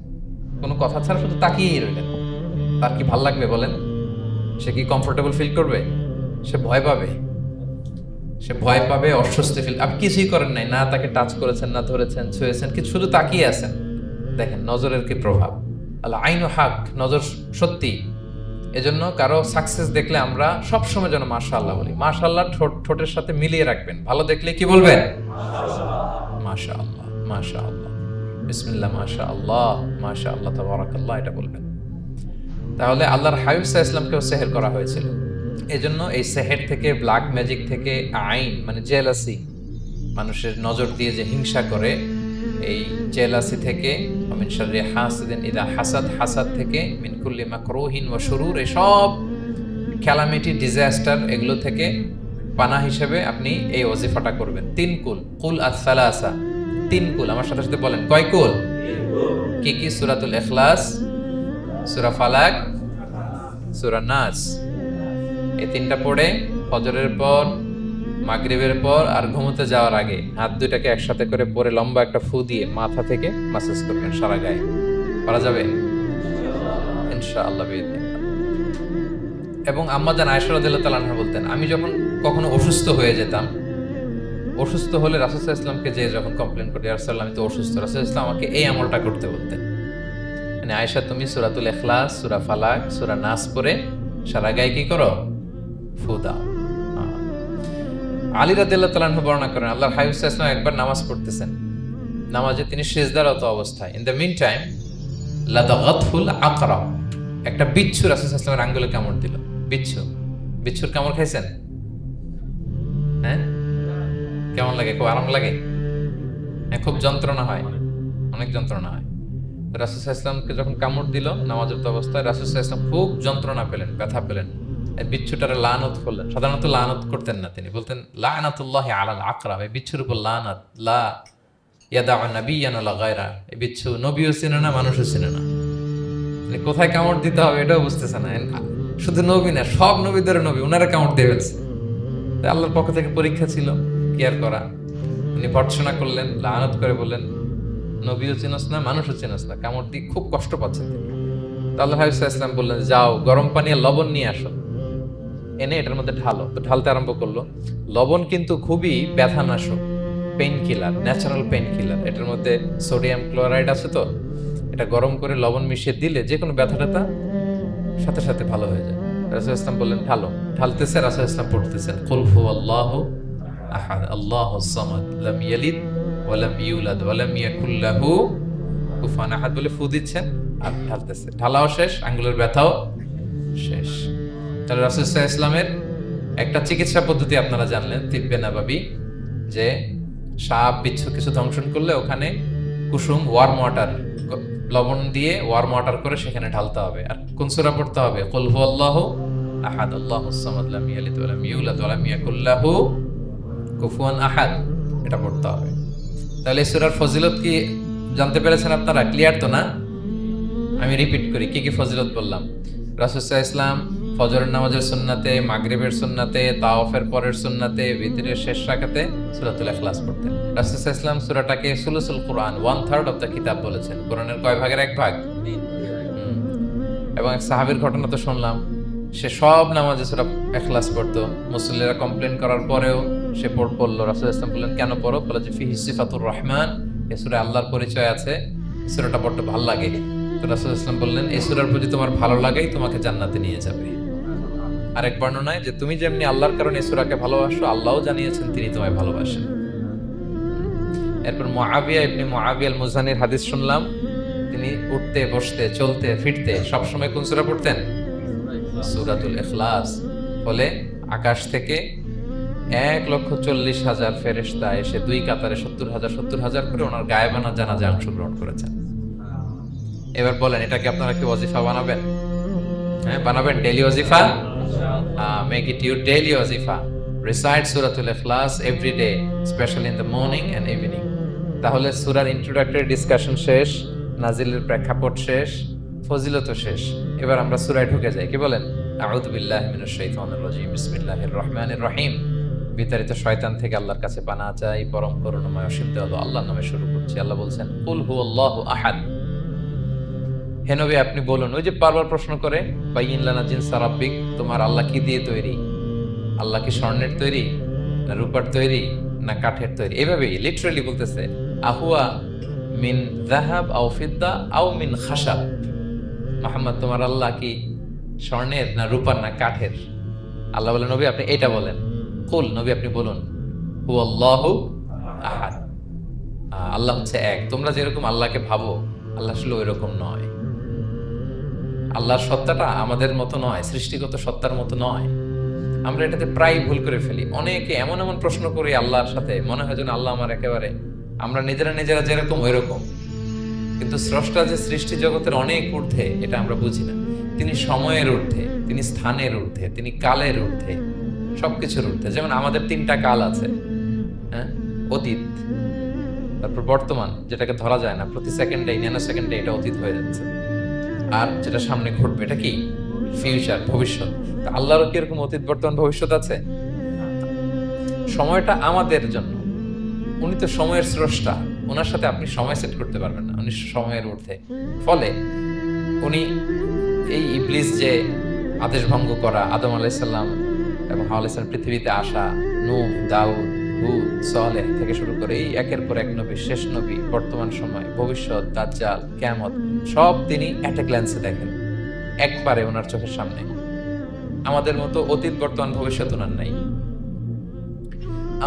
কোনো কথা ছাড়া শুধু তাকিয়েই রইলেন। তার কি ভাল লাগবে বলেন? সে কি কমফোর্টেবল ফিল করবে? সে ভয় পাবে, সে ভয় পাবে, অস্বস্তি ফিল। আপনি কিছুই করেন নাই, না তাকে টাচ করেছেন, না ধরেছেন, ছুঁয়েছেন, কিন্তু শুধু তাকিয়ে আছেন। দেখেন নজরের কি প্রভাব। আল্লাহ আইনু হক, নজর সত্যি। এজন্য কারো সাকসেস দেখলে আমরা সবসময় যেন মাশাআল্লাহ বলি। মাশাআল্লাহ ঠোঁটের সাথে মিলিয়ে রাখবেন। ভালো দেখলে কি বলবেন? মাশাআল্লাহ, মাশাআল্লাহ, বিসমিল্লাহ মাশাআল্লাহ, মাশাআল্লাহ, তাবারাকাল্লাহ, এটা বলবেন। তাহলে আল্লাহর হাবিব সাল্লাল্লাহু আলাইহি ওয়াসাল্লামকেও সেহের করা হয়েছিল। এজন্য এই সেহের থেকে, ব্ল্যাক ম্যাজিক থেকে, আইন মানে জেলাসি, মানুষের নজর দিয়ে যে হিংসা করে, এই জেলাসি থেকে, মিন শাররি হাসিদিন ইযা হাসাদ, হাসাদ থেকে, মিন কুল্লি মাকরুহিন ওয়া শুরুর, এই সব ক্যালামিটি, ডিজাস্টার, এগুলো থেকে পানাহ হিসেবে আপনি এই ওজিফাটা করবেন। 3 কুল, কুল আস-সালাসা, 3 কুল। আমার সাথে সাথে বলেন, কয় কুল? কি কি? সূরাতুল ইখলাস, সূরা ফালাক, সূরা নাস। এই 3টা পড়ে ফজরের পর, মাগরিবের পর আর ঘুমোতে যাওয়ার আগে হাত দুইটাকে একসাথে করে পরে লম্বা একটা ফু দিয়ে মাথা থেকে মাসাজ করবেন সারা গায়ে। করা যাবে ইনশাআল্লাহ বিইذنিল্লাহ। এবং আম্মা জান আয়েশা রাদিয়াল্লাহু তাআলা আনহা বলতেন, আমি যখন কখনো অসুস্থ হয়ে যেতাম, অসুস্থ হলে রাসূল সাল্লাল্লাহু আলাইহি ওয়াসাল্লামকে যে যখন কমপ্লেইন করতে, ইয়া রাসূলুল্লাহ আমি তো অসুস্থ, রাসূল সাল্লাল্লাহু আলাইহি ওয়াসাল্লাম আমাকে এই আমলটা করতে বলতেন। মানে আয়েশা, তুমি সূরাতুল ইখলাস, সূরা ফালাক, সূরা নাস পড়ে সারা গায়ে কি করো? ফু দাও। আলী রাদিয়াল্লাহু তাআলা আনহু বর্ণনা করেন, আল্লাহর হাবিব সাল্লাল্লাহু আলাইহি ওয়াসাল্লাম একবার নামাজ পড়তেছেন, নামাজে তিনি সিজদারত অবস্থায়, ইন দ্য মিন টাইম লাদাগাতহুল আকরাব, একটা বিচ্ছু রাসূল সাল্লাল্লাহু আলাইহি ওয়াসাল্লামের আঙ্গুলে কামড় দিল। বিচ্ছুর কামড় খাইছেন? হ্যাঁ, কেমন লাগে? খুব আরাম লাগে? হ্যাঁ, খুব যন্ত্রণা হয়, অনেক যন্ত্রণা হয়। রাসূল সাল্লাল্লাহু আলাইহি ওয়াসাল্লামকে যখন কামড় দিল নামাজরত অবস্থায়, রাসূল সাল্লাল্লাহু আলাইহি ওয়াসাল্লাম খুব যন্ত্রণা পেলেন, ব্যথা পেলেন, এই বিচ্ছুটারে লানত করলেন। সাধারণত লানত করতেন না, তিনি বলতেন লানাতুল্লাহি আলাল আকরাব, এই বিচ্ছুর উপর লানাত, লা ইয়াদাউ নাবিয়্যান ওয়ালা গায়রা, এই বিচ্ছু নবীও চিনে না, মানুষও চিনে না। মানে কোথায় কামড় দিতে হবে এটাও বুঝতেছে না। শুধু নবী না, সব নবীদের নবী, ওনারা কামড় দিয়ে ফেলছে। তাই আল্লাহর পক্ষ থেকে পরীক্ষা ছিল, কেয়ার করা। তিনি ভর্ৎসনা করলেন, লানত করে বললেন নবীও চিনস না, মানুষও চিনস না, কামড় দিয়ে খুব কষ্ট পাচ্ছেন তিনি। তো আল্লাহ হাবিব সাল্লাল্লাহু আলাইহি ওয়াসাল্লাম বললেন, যাও গরম পানি আর লবণ নিয়ে আসো, এনে এটার মধ্যে ঢালো। তো ঢালতে আরম্ভ করলো। লবণ কিন্তু খুবই ব্যথানাশক, pain killer, natural pain killer. এটার মধ্যে সোডিয়াম ক্লোরাইড আছে, তো এটা গরম করে লবণ মিশিয়ে দিলে যে কোনো ব্যথা ট্যাথা সাথে সাথে ভালো হয়ে যায়। রাসূল ইসলাম বললেন ঢালো। ঢালতেছে, রাসূল ইসলাম পড়তেছেন কুল হুয়াল্লাহু আহাদ আল্লাহুস সামাদ লাম ইয়ালিদ ওয়া লাম ইউলাদ ওয়া লাম ইয়াকুল লাহু কুফুয়ান আহাদ বলে ফু দিচ্ছেন আর ঢালতেছে। ঢালাও শেষ, আঙ্গুলের ব্যথাও শেষ। তাহলে রাসূল সাল্লাল্লাহু আলাইহি ওয়াসাল্লামের একটা চিকিৎসা পদ্ধতি আপনারা জানলেন, তিব্বে নাবাবী, যে সাপ বিচ্ছু কিছু দংশন করলে ওখানে কুসুম ওয়ার্ম ওয়াটার, লবণ দিয়ে ওয়ার্ম ওয়াটার করে সেখানে ঢালতে হবে। আর কোন সূরা পড়তে হবে? কুল হুয়াল্লাহু আহাদ আল্লাহুস সামাদ লাম ইয়ালিদ ওয়া লাম ইউলাদ ওয়া লাম ইয়াকুল লাহু কুফুয়ান আহাদ, এটা পড়তে হবে। তাহলে এই সূরার ফজিলত কি জানতে পেরেছেন আপনারা? ক্লিয়ার তো না? আমি রিপিট করি কি কি ফজিলত বললাম। রাসূল সাল্লাল্লাহু আলাইহি ওয়াসাল্লাম ফজরের নামাজের সুন্নাতে, মাগরিবের সুন্নাতে, তাওয়াফের পরের সুন্নাতে, ভিতরের শেষ রাকাতে সূরাতুল ইখলাস পড়তেন। রাসূল সাল্লাল্লাহু আলাইহি ওয়াসাল্লাম সূরাটাকে সুলুসুল কুরআন, 1/3 অফ দ্য কিতাব বলেছেন। কোরআনের কয় ভাগের এক ভাগ? এবং এক সাহাবীর ঘটনা তো শুনলাম, সে সব নামাজে সূরা ইখলাস পড়তো। মুসল্লিরা কমপ্লেইন করার পরেও সে পড়লো। রাসূল সাল্লাল্লাহু আলাইহি ওয়াসাল্লাম বললেন কেন পড়ো? বলে যে ফিহি সিফাতুর রহমান, এই সূরায় আল্লাহর পরিচয় আছে, এই সূরাটা পড়তে ভালো লাগে। তো রাসূল সাল্লাল্লাহু আলাইহি ওয়াসাল্লাম বললেন এই সূরার প্রতি তোমার ভালো লাগেই তোমাকে জান্নাতে নিয়ে যাবে। আরেক বর্ণনায় যে তুমি যেমনি আল্লাহর কারণে এই সূরাকে ভালোবাসো, আল্লাহও জানিয়েছেন তিনি তোমায় ভালোবাসেন। এরপর মুআবিয়া ইবনে মুআবিয়া আল-মুযানির হাদিস শুনলাম, তিনি উঠতে বসতে চলতে ফিরতে সবসময় কোন সূরা পড়তেন? সূরাতুল ইখলাস। ফলে আকাশ থেকে 1,40,000 ফেরেশতা এসে দুই কাতারে 70,000 করে ওনার গায়েবানা জানাজায় অংশগ্রহণ করেছেন। এবার বলেন এটাকে আপনারা কি ওয়াজিফা বানাবেন? হ্যাঁ, বানাবেন ডেইলি ওয়াজিফা? মেক ইট ইউর ডেইলি ওয়াজিফা। রিসাইট সূরাতুল ইখলাস every day, specially in the morning and evening. তাহলে সূরার ইন্ট্রোডাক্টরি ডিসকাশন শেষ, নাজিলের প্রেক্ষাপট শেষ, ফজিলত শেষ। এবার আমরা সূরায় ঢুকে যাই। কি বলেন? আউযু বিল্লাহি মিনাশ শাইতানির রাজিম, বিসমিল্লাহির রহমানির রহিম। বিতাড়িত শয়তান থেকে আল্লাহর কাছে পানাহ চাই, পরম করুণাময় অসীম দয়ালু আল্লাহর নামে শুরু করছি। আল্লাহ বলছেন কুল হুয়াল্লাহু আহাদ। হে নবী আপনি বলুন, ওই যে বারবার প্রশ্ন করে বাইয়িন লানা জিনসা রাব্বিক, তোমার আল্লাহ কি দিয়ে তৈরি? আল্লাহ কি স্বর্ণের তৈরি, না রূপার তৈরি, না কাঠের তৈরি? এভাবেই লিটারালি বলতেছে আহুয়া মিন যাহাব আও ফিদ্দা আও মিন খাশাব। মুহাম্মদ তোমার আল্লাহ কি স্বর্ণের, না রূপার, না কাঠের? আল্লাহ বলেন নবী আপনি এটা বলেন। কুল, নবী আপনি বলুন হুয়াল্লাহু আহাদ, আল্লাহ হচ্ছে এক। তোমরা যেরকম আল্লাহকে ভাবো আল্লাহ আসলে ওইরকম নয়। আল্লাহর সত্তাটা আমাদের মতো নয়, সৃষ্টিগত সত্তার মতো নয়। আমরা এটাতে প্রায় ভুল করে ফেলি। অনেকে এমন এমন প্রশ্ন করি আল্লাহর সাথে, মনে হয় যেন আল্লাহ আমার একেবারে, আমরা নিজেরা যেরকম ওইরকম। কিন্তু স্রষ্টা যে সৃষ্টি জগতের অনেক ঊর্ধ্বে, এটা আমরা বুঝি না। তিনি সময়ের ঊর্ধ্বে, তিনি স্থানের ঊর্ধ্বে, তিনি কালের ঊর্ধ্বে, সবকিছুর ঊর্ধ্বে। যেমন আমাদের 3টা কাল আছে, হ্যাঁ, অতীত, তারপর বর্তমান যেটাকে ধরা যায় না, প্রতি সেকেন্ডে ন্যানো সেকেন্ডে এটা অতীত হয়ে যাচ্ছে, আর যেটা সামনে ঘটবে এটা কি? ফিউচার, ভবিষ্যৎ। আল্লাহরও কি এরকম অতীত বর্তমান ভবিষ্যৎ আছে? সময়টা আমাদের জন্য, উনি তো সময়ের স্রষ্টা, ওনার সাথে আপনি সময় সেট করতে পারবেন না, উনি সময়ের ঊর্ধ্বে। ফলে উনি এই ইবলিস যে আদেশ ভঙ্গ করা, আদম আলাইহিস সালাম এবং হাওয়া আলাইহিস সালাম পৃথিবীতে আসা, নূহ, দাউদ, হুদ, সালেহ থেকে শুরু করে এই একের পর এক নবী, শেষ নবী, বর্তমান সময়, ভবিষ্যৎ, দাজ্জাল, কিয়ামত, সব তিনি অ্যাট এ গ্ল্যান্সে দেখেন, একবারে ওনার চোখের সামনে। আমাদের মতো অতীত বর্তমান ভবিষ্যৎ ওনার নাই।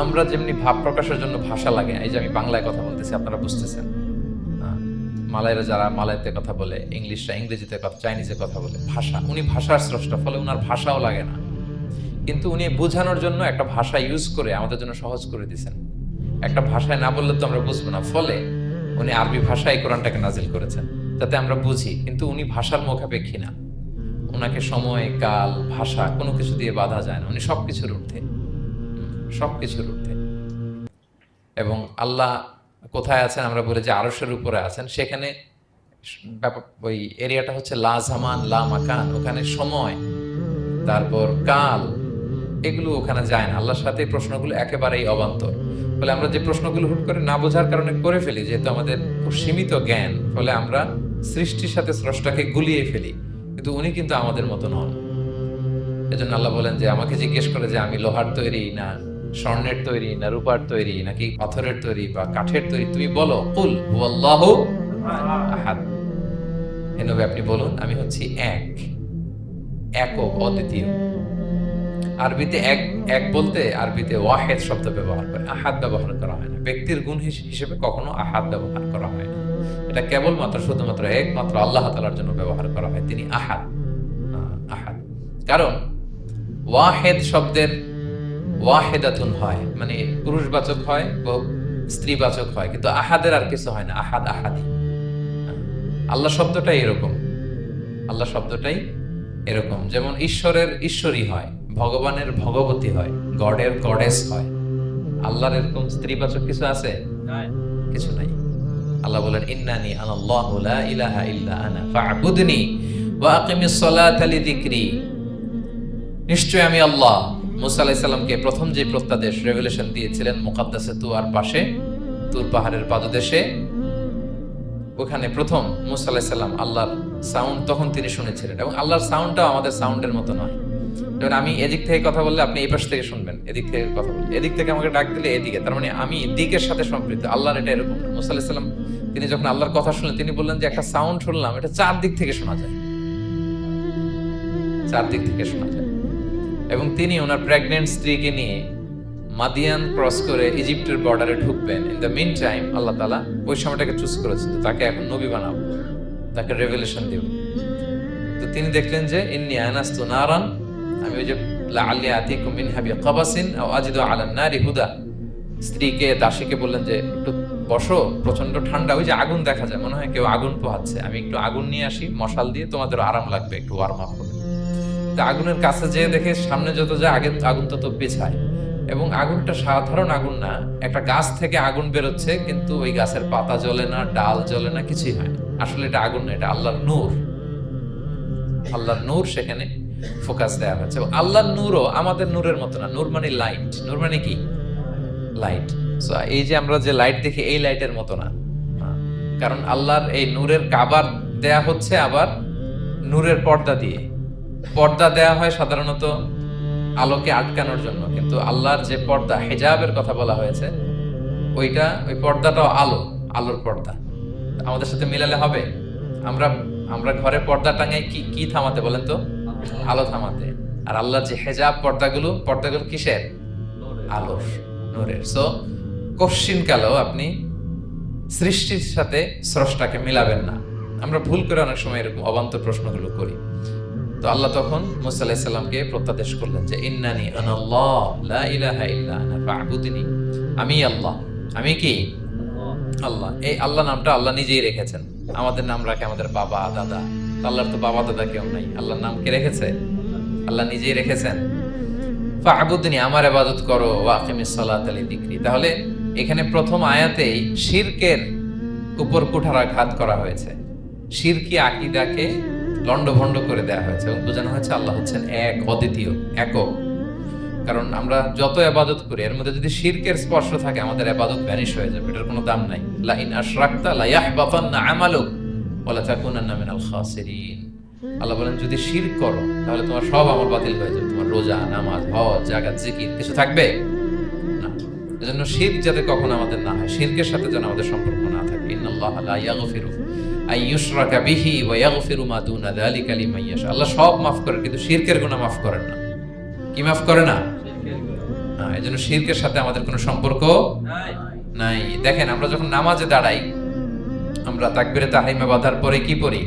আমরা যেমনি ভাব প্রকাশের জন্য ভাষা লাগে, এই যে আমি বাংলায় কথা বলতেছি আপনারা বুঝতেছেন, মালাইরা যারা মালাইতে কথা বলে, ইংলিশরা ইংরেজিতে কথা, চাইনিজে কথা বলে, ভাষা, উনি ভাষার স্রষ্টা, ফলে ওনার ভাষাও লাগে না। কিন্তু উনি বোঝানোর জন্য একটা ভাষা ইউজ করে আমাদের জন্য সহজ করে দিয়েছেন। একটা ভাষায় না বললে তো আমরা বুঝবো না, ফলে উনি আরবি ভাষায় কোরআনটাকে নাজিল করেছেন। যাতে আমরা বুঝি, কিন্তু উনি ভাষার মুখাপেক্ষী না। ওনাকে সময়, কাল, ভাষা কোনো কিছু দিয়ে বাধা যায় না। উনি সবকিছুর ঊর্ধ্বে, সবকিছুর ঊর্ধ্বে। এবং আল্লাহ কোথায় আছেন আমরা বলি যে আরশের উপরে আছেন। সেখানে ওই এরিয়াটা হচ্ছে লা জামান লা মাকান, ওখানে সময় তারপর কাল এগুলো ওখানে যায় না। আল্লাহর সাথে এই প্রশ্নগুলো একেবারেই অবান্তর। ফলে আমরা যে প্রশ্নগুলো হুট করে না বোঝার কারণে করে ফেলি, যেহেতু আমাদের খুব সীমিত জ্ঞান, ফলে আমরা সৃষ্টির সাথে স্রষ্টাকে গুলিয়ে ফেলি। কিন্তু উনি কিন্তু আমাদের মতো নন। এজন্য আল্লাহ বলেন যে আমাকে জিজ্ঞেস করে যে আমি লোহার তৈরি না স্বর্ণের তৈরি না রূপার তৈরি নাকি পাথরের তৈরি বা কাঠের তৈরি, তুমি বলো কুল হুয়াল্লাহু আহাদ। হে নবী আপনি বলুন আমি হচ্ছি এক, একক, অদ্বিতীয়। আরবিতে এক এক বলতে আরবিতে ওয়াহেদ শব্দ ব্যবহার করে, আহাদ ব্যবহার করা হয় না। ব্যক্তির গুণ হিসেবে কখনো আহাদ ব্যবহার করা হয় না। এটা কেবলমাত্র শুধুমাত্র একমাত্র আল্লাহ তাআলার জন্য ব্যবহার করা হয়, তিনি আহাদ। আহাদ কারণ ওয়াহেদ শব্দের ওয়াহেদাতুন হয়, মানে পুরুষবাচক হয় বা স্ত্রীবাচক হয়, কিন্তু আহাদের আর কিছু হয় না। আহাদ আহাদি। আল্লাহ শব্দটাই এরকম, আল্লাহ শব্দটাই এরকম। যেমন ঈশ্বরের ঈশ্বরী হয়, ভগবানের ভগবতী হয়, গডের গডেস হয়। আল্লাহর এরকম স্ত্রীবাচক কিছু আছে? কিছু নাই। আল্লাহ বলেন ইন্নানি আনাল্লাহু লা ইলাহা ইল্লা আনা ফা'বুদনি ওয়া আকিমিস সালাতা লিযিকরি। নিশ্চয় আমি আল্লাহ। মুসা আলাইহিস সালামকে প্রথম যে প্রত্যাদেশ রেভেলেশন দিয়েছিলেন মুকাদ্দাসে তুয়ার পাশে, তুর পাহাড়ের পাদদেশে, ওখানে প্রথম মুসা আলাইহিস সালাম আল্লাহর সাউন্ড তখন তিনি শুনেছিলেন। এবং আল্লাহর সাউন্ডটাও আমাদের সাউন্ডের মতো নয়। যেমন আমি এদিক থেকে কথা বললে আপনি এই পাশ থেকে শুনবেন, এদিক থেকে কথা বললে এদিক থেকে আমাকে ডাক দিলে এদিকে, তার মানে আমি দিকের সাথে সম্পৃক্ত। আল্লাহর এটা এরকম না। মুসা আলাইহিস সালাম তিনি যখন আল্লাহর কথা শুনলেন তিনি বললেন যে একটা সাউন্ড শুনলাম, এটা চারদিক থেকে শোনা যায়, চারদিক থেকে শোনা যায়। এবং তিনি ওনার প্রেগনেন্ট স্ত্রীকে নিয়ে মাদিয়ান ক্রস করে ইজিপ্টের বর্ডারে ঢুকবেন। ইন দ্য মিন টাইম আল্লাহ তাআলা ওই সময়টাকে চুজ করেছেন, তাকে এখন নবী বানাবো, তাকে রেভেলেশন দেব। তো তিনি দেখলেন যে ইন্নী আনাস্তু নারান, আমি ওই যে লাআল্লি আতিকুম মিনহা বিকাবাসিন আও আজিদু আলান নারি হুদা, স্ত্রীকে দাসীকে বললেন যে একটু বসো, প্রচন্ড ঠান্ডা, ওই যে আগুন দেখা যায়, মনে হয় কেউ আগুন পোহাচ্ছে, আমি একটু আগুন নিয়ে আসি মশাল দিয়ে, তোমাদের আরাম লাগবে, একটু ওয়ার্ম আপ হবে। তা আগুনের কাছে যেয়ে দেখে সামনে যত যায় আগে আগুন তত পেছায়। এবং আগুনটা সাধারণ আগুন না, একটা গাছ থেকে আগুন বেরোচ্ছে, কিন্তু ওই গাছের পাতা জ্বলে না, ডাল জ্বলে না, কিছুই হয় না। আসলে এটা আগুন না, এটা আল্লাহর নূর। আল্লাহর নূর সেখানে ফোকাস দেওয়া হচ্ছে। এবং আল্লাহর নূরও আমাদের নূরের মতো না। নূর মানে লাইট, নূর মানে কি? লাইট। সো এই যে আমরা যে লাইট দেখি এই লাইটের মতো না, কারণ আল্লাহর এই নূরের কাবার দেয়া হচ্ছে আবার নূরের পর্দা দিয়ে। পর্দা দেয়া হয় সাধারণত আলোকে আটকানোর জন্য, কিন্তু আল্লাহর যে পর্দা, হিজাবের কথা বলা হয়েছে, ওইটা ওই পর্দাটাও আলো, আলোর পর্দা। আমাদের সাথে মিলালে হবে? আমরা আমরা ঘরে পর্দা টাঙাই কি কি থামাতে বলেন তো? আলো থামাতে। আর আল্লাহর যে হিজাব পর্দাগুলো কিসের? আলোর, নূরের। সো কোশ্চিন কালেও আপনি সৃষ্টির সাথে স্রষ্টাকে মিলাবেন না। আমরা ভুল করে অনেক সময় এরকম অবান্তর প্রশ্নগুলো করি। তো আল্লাহ তখন মুসা আলাইহিস সালামকে প্রত্যাদেশ করলেন যে ইন্নানি আনাল্লাহ লা ইলাহা ইল্লা আনা ফা'বুদনি, আমি আল্লাহ। আমি কি? আল্লাহ। এই আল্লাহ নামটা আল্লাহ নিজেই রেখেছেন। আমাদের নাম রাখে আমাদের বাবা দাদা, আল্লাহর তো বাবা দাদা কেউ নাই। আল্লাহর নাম কে রেখেছে? আল্লাহ নিজেই রেখেছেন। ফা'বুদনি, আমার ইবাদত করো, ওয়া আকিমিস সালাতা লিযিকরি। তাহলে এখানে প্রথম আয়াতেই শিরকের উপর কুঠারাঘাত করা হয়েছে, শিরকি আকীদাকে লন্ডভন্ড করে দেওয়া হয়েছে এবং বোঝানো হয়েছে আল্লাহ হচ্ছেন এক, অদ্বিতীয়, একক। কারণ আমরা যত ইবাদত করি এর মধ্যে যদি শিরকের স্পর্শ থাকে আমাদের ইবাদত ভ্যানিশ হয়ে যাবে, এটার কোনো দাম নাই। লা ইন আশরাকতা লা ইয়াহবাতান্না আমালুক ওয়া লা তাকুনান্না মিনাল খাসিরিন। আল্লাহ বলেন যদি শিরক করো তাহলে তোমার সব আমল বাতিল হয়ে যাবে, তোমার রোজা, নামাজ, হজ, যাকাত, জিকির কিছু থাকবে না। এজন্য শিরক যাতে কখনো আমাদের না হয়, শিরকের সাথে যেন আমাদের সম্পর্ক না থাকে। ইন্নাল্লাহা লা ইয়াগফিরু আইয়ুশরাকা বিহি ওয়া ইয়াগফিরু মা দুনা যালিকা লিমান ইয়াশা। আল্লাহ সব মাফ করেন কিন্তু শিরকের গুনাহ মাফ করেন না। কি মাফ করে না? এজন্য শিরকের সাথে আমাদের কোনো সম্পর্ক নাই। দেখেন আমরা যখন নামাজে দাঁড়াই, আমরা তাকবীরে তাহরিমে বাঁধার পরে কি পড়ি?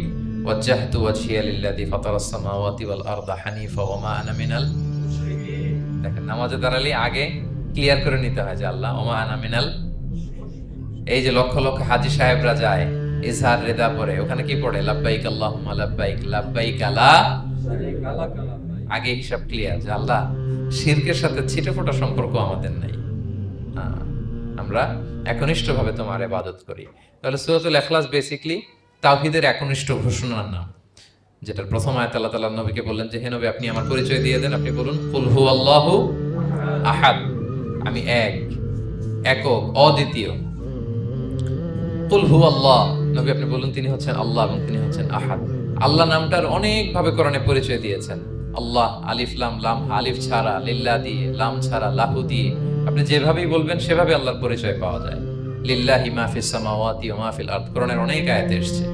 ওয়াজজাহতু ওয়াজহিয়া লিল্লাযী ফাতারাস সামাওয়াতি ওয়াল আরদা হানিফা ওয়া মা আনা মিনাল মুশরিকিন। দেখেন নামাজে দাঁড়ালে আগে ক্লিয়ার করে নিতে হয় যে আল্লাহ ওয়া মা আনা মিনাল। এই যে লক্ষ লক্ষ হাজী সাহেবরা যায় ইজহার রেদা পড়ে, ওখানে কি পড়ে? লাব্বাইক আল্লাহুম্মা লাব্বাইক, লাব্বাইক লা, আগে হিসাব ক্লিয়ার যে আল্লাহ শিরকের সাথে ছিটেফোঁটা সম্পর্ক আমাদের নাই, আমরা একনিষ্ঠভাবে তোমার ইবাদত করি। তাহলে সূরাতুল ইখলাস বেসিক্যালি তাওহীদের একনিষ্ঠ ঘোষণার নাম, যেটার প্রথম আয়াত আল্লাহ তাআলা নবীকে বললেন যে হে নবী আপনি আমার পরিচয় দিয়ে দেন, আপনি বলুন কুল হুয়াল্লাহু আহাদ, আমি এক, একক, অদ্বিতীয়। কুল হুয়াল্লাহ, নবী আপনি বলুন তিনি হচ্ছেন আল্লাহ এবং তিনি হচ্ছেন আহাদ। আল্লাহ নামটার অনেক ভাবে কোরআনে পরিচয় দিয়েছেন। আল্লাহ আলিফ লাম, লাম আলিফ ছাড়া, লিল্লাহ দিয়ে, লাম ছাড়া, লাহু দিয়ে, আপনি যেভাবেই বলবেন সেভাবে আল্লাহর পরিচয় পাওয়া যায়। লিল্লাহি মা ফিস সামাওয়াতি ওয়া মা ফিল আরদ, কোরআনের অনেক আয়াতে এসেছে।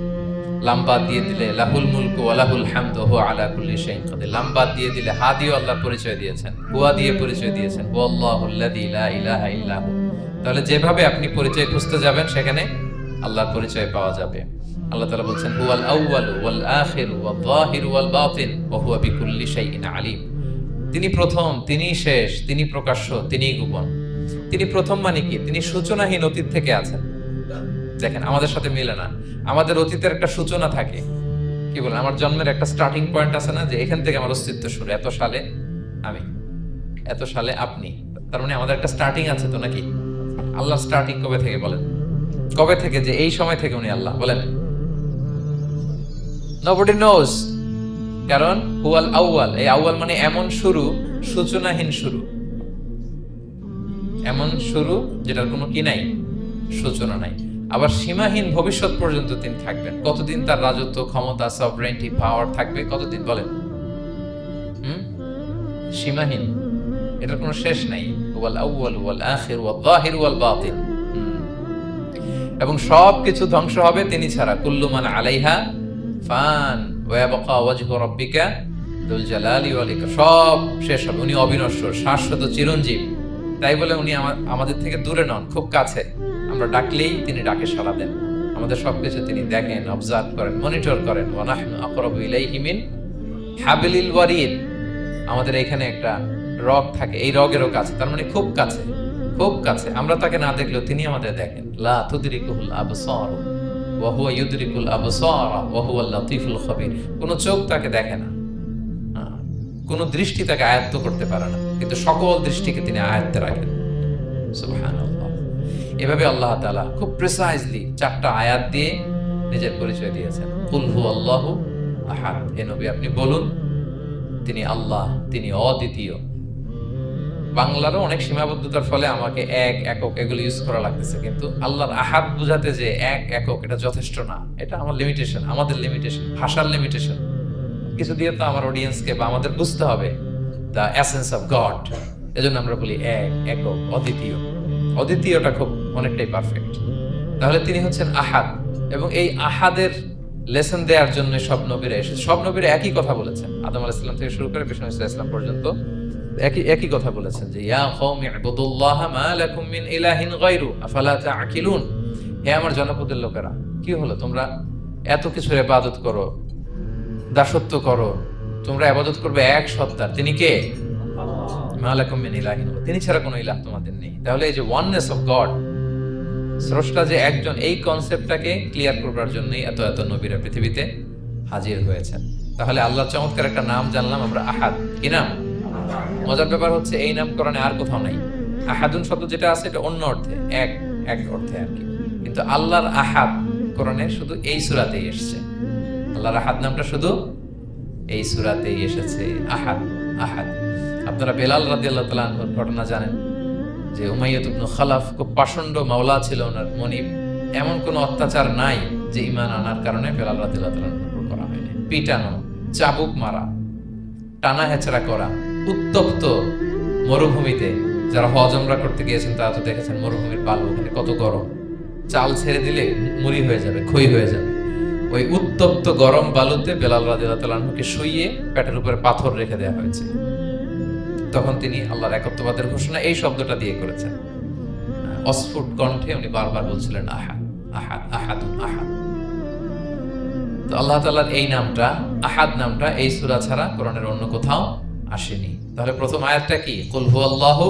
লাম বাদ দিয়ে দিলে লাহুল মুলকু ওয়া লাহুল হামদু হুয়া আলা কুল্লি শাইইন কাদির, লাম বাদ দিয়ে দিলে হা দিয়ে আল্লাহর পরিচয় দিয়েছেন, হুয়া দিয়ে পরিচয় দিয়েছেন, ওয়াল্লাহুল্লাযী লা ইলাহা ইল্লা হু। তাহলে যেভাবে আপনি পরিচয় খুঁজতে যাবেন সেখানে আল্লাহর পরিচয় পাওয়া যাবে। আল্লাহ তাআলা বলছেন হুয়াল আউয়ালু ওয়াল আখিরু ওয়াল যাহিরু ওয়াল বাতিন ওয়া হুয়া বিকুল্লি শাইইন আলিম। তিনি প্রথম, তিনি শেষ, তিনি প্রকাশ্য, তিনি গোপন। তিনি প্রথম মানে কি? তিনি সূচনাহীন অতীত থেকে আছেন। দেখেন আমাদের সাথে মিলে না, আমাদের অতীতের একটা সূচনা থাকে, কি বলেন, আমার জন্মের একটা স্টার্টিং পয়েন্ট আছে না, যে এখান থেকে আমার অস্তিত্ব শুরু, এত সালে আমি, এত সালে আপনি, তার মানে আমাদের একটা স্টার্টিং আছে তো নাকি? আল্লাহ স্টার্টিং কবে থেকে বলেন? কবে থেকে? যে এই সময় থেকে উনি আল্লাহ, বলেন? nobody knows, কারণ হুয়াল আউয়াল, এই আউয়াল মানে এমন শুরু, সূচনাহীন শুরু, এমন শুরু যেটার কোনো কি নাই, সূচনা নাই। আবার সীমাহীন ভবিষ্যৎ পর্যন্ত তিনি থাকবেন। কতদিন তার রাজত্ব, ক্ষমতা, সভরেন্টি, পাওয়ার থাকবে? কতদিন বলেন? সীমাহীন, এটার কোনো শেষ নাই। হুয়াল আউয়াল ওয়াল আখির ওয়াল যাহির ওয়াল বাতিন, এবং সব কিছু ধ্বংস হবে তিনি ছাড়া। কুল্লু মান আলাইহা ফান ওয়া ইয়াবকা ওয়াজহু রাব্বিকা যুল জালালি ওয়াল ইকরাম, সব শেষ হবে, উনি অবিনশ্বর, শাশ্বত, চিরঞ্জীব। তাই বলে উনি আমাদের থেকে দূরে নন, খুব কাছে। আমরা ডাকলেই তিনি ডাকে সাড়া দেন, আমাদের সবকিছু তিনি দেখেন, অবজার্ভ করেন, মনিটর করেন। ওয়া নাহনু আকরাবু ইলাইহি মিন হাবলিল ওয়ারিদ, আমাদের এখানে একটা রগ থাকে, এই রগেরও কাছে, তার মানে খুব কাছে, খুব কাছে। আমরা তাকে না দেখলেও তিনি আমাদের দেখেন। লা তুদরিকুল আবসার ওয়া হুয়া ইউদরিকুল আবসার ওয়া হুয়াল লাতীফুল খবীর। কোন চোখ তাকে দেখে না, কোন দৃষ্টি তাকে আয়ত্ত করতে পারে না, কিন্তু সকল দৃষ্টিকে তিনি আয়ত্তে রাখেন। সুবহানাল্লাহ। এভাবে আল্লাহ তাআলা খুব প্রিসাইজলি 4টা আয়াত দিয়ে নিজের পরিচয় দিয়েছেন। কুল হুয়াল্লাহু আহাদ, হে নবী আপনি বলুন তিনি আল্লাহ, তিনি অদ্বিতীয়। বাংলারও অনেক সীমাবদ্ধতার ফলে আমাকে এক, একক এগুলো ইউজ করা লাগতেছে, কিন্তু আল্লাহর আহাদ বোঝাতে যে এক, একক, এটা যথেষ্ট না। এটা আমার লিমিটেশন, আমাদের লিমিটেশন, ভাষার লিমিটেশন। কিছু দিয়ে তো আমার অডিয়েন্সকে বা আমাদের বুঝতে হবে দ্য এসেন্স অফ গড। এজন্য আমরা বলি এক, একক, অদ্বিতীয়। অদ্বিতীয়টা খুব অনেকটাই পারফেক্ট। তাহলে তিনি হচ্ছেন আহাদ, এবং এই আহাদের লেসন দেওয়ার জন্য সব নবীরা এসেছে। সব নবীরা একই কথা বলেছেন, আদম আলাইহিস সালাম থেকে শুরু করে বিষ্ণু ইসা ইসলাম পর্যন্ত একই কথা বলেছেন যে ইয়া কওমি ইবুদুল্লাহ মা লাকুম মিন ইলাহিন গায়রু আফালা তাআকিলুন। হে আমার জনপদের লোকেরা, কি হলো তোমরা এত কিছুর ইবাদত করো, দাসত্ব করো, তোমরা ইবাদত করবে এক সত্তার, তিনি কে? মা লাকুম মিন ইলাহিন, তিনি ছাড়া কোনো ইলাহ তোমাদের নেই। তাহলে এই যে ওয়াননেস অফ গড, স্রষ্টা যে একজন, এই কনসেপ্টটাকে ক্লিয়ার করবার জন্যই এত এত নবীরা পৃথিবীতে হাজির হয়েছেন। তাহলে আল্লাহর চমৎকার একটা নাম জানলাম আমরা, আহাদ। কি নাম? মজার ব্যাপার হচ্ছে এই নাম কোরআনে আর কোথাও নাই। আহাদুন শব্দ যেটা আছে এটা অন্য অর্থে, এক, এক অর্থে আর কি, কিন্তু আল্লাহর আহাদ কোরআনে শুধু এই সূরাতেই এসেছে। আল্লাহর আহাদ নামটা শুধু এই সূরাতেই এসেছে, আহাদ, আহাদ। আপনারা বেলাল রাদিয়াল্লাহু তাআলা আনহুর ঘটনা জানেন যে উমাইয়া ইবনে খালাফ খুব পাষণ্ড মাওলা ছিল ওনার মনিব। এমন কোন অত্যাচার নাই যে ঈমান আনার কারণে বেলাল রাদিয়াল্লাহু তাআলার উপর করা হয়নি। পিটানো, চাবুক মারা, টানা হেচড়া করা, উত্তপ্ত মরুভূমিতে। যারা হজ উমরা করতে গিয়েছেন তারা তো দেখেছেন মরুভূমির বালু, ওখানে কত গরম, চাল ছেড়ে দিলে মুড়ি হয়ে যাবে, খই হয়ে যাবে। ওই উত্তপ্ত গরম বালুতে বেলাল রাদিয়াল্লাহু তাআলা আনহুকে শুইয়ে পেটের উপরে পাথর রেখে দেওয়া হয়েছে। তখন তিনি আল্লাহর একত্ববাদের ঘোষণা এই শব্দটা দিয়ে করেছেন। অস্ফুট কণ্ঠে উনি বারবার বলছিলেন আহাদ, আহাদ, আহাদ, আহাদ। তো আল্লাহ তাআলার এই নামটা, আহাদ নামটা, এই সূরা ছাড়া কোরআনের অন্য কোথাও আসেনি। তাহলে প্রথম আয়াতটা কি? কুল হুয়াল্লাহু।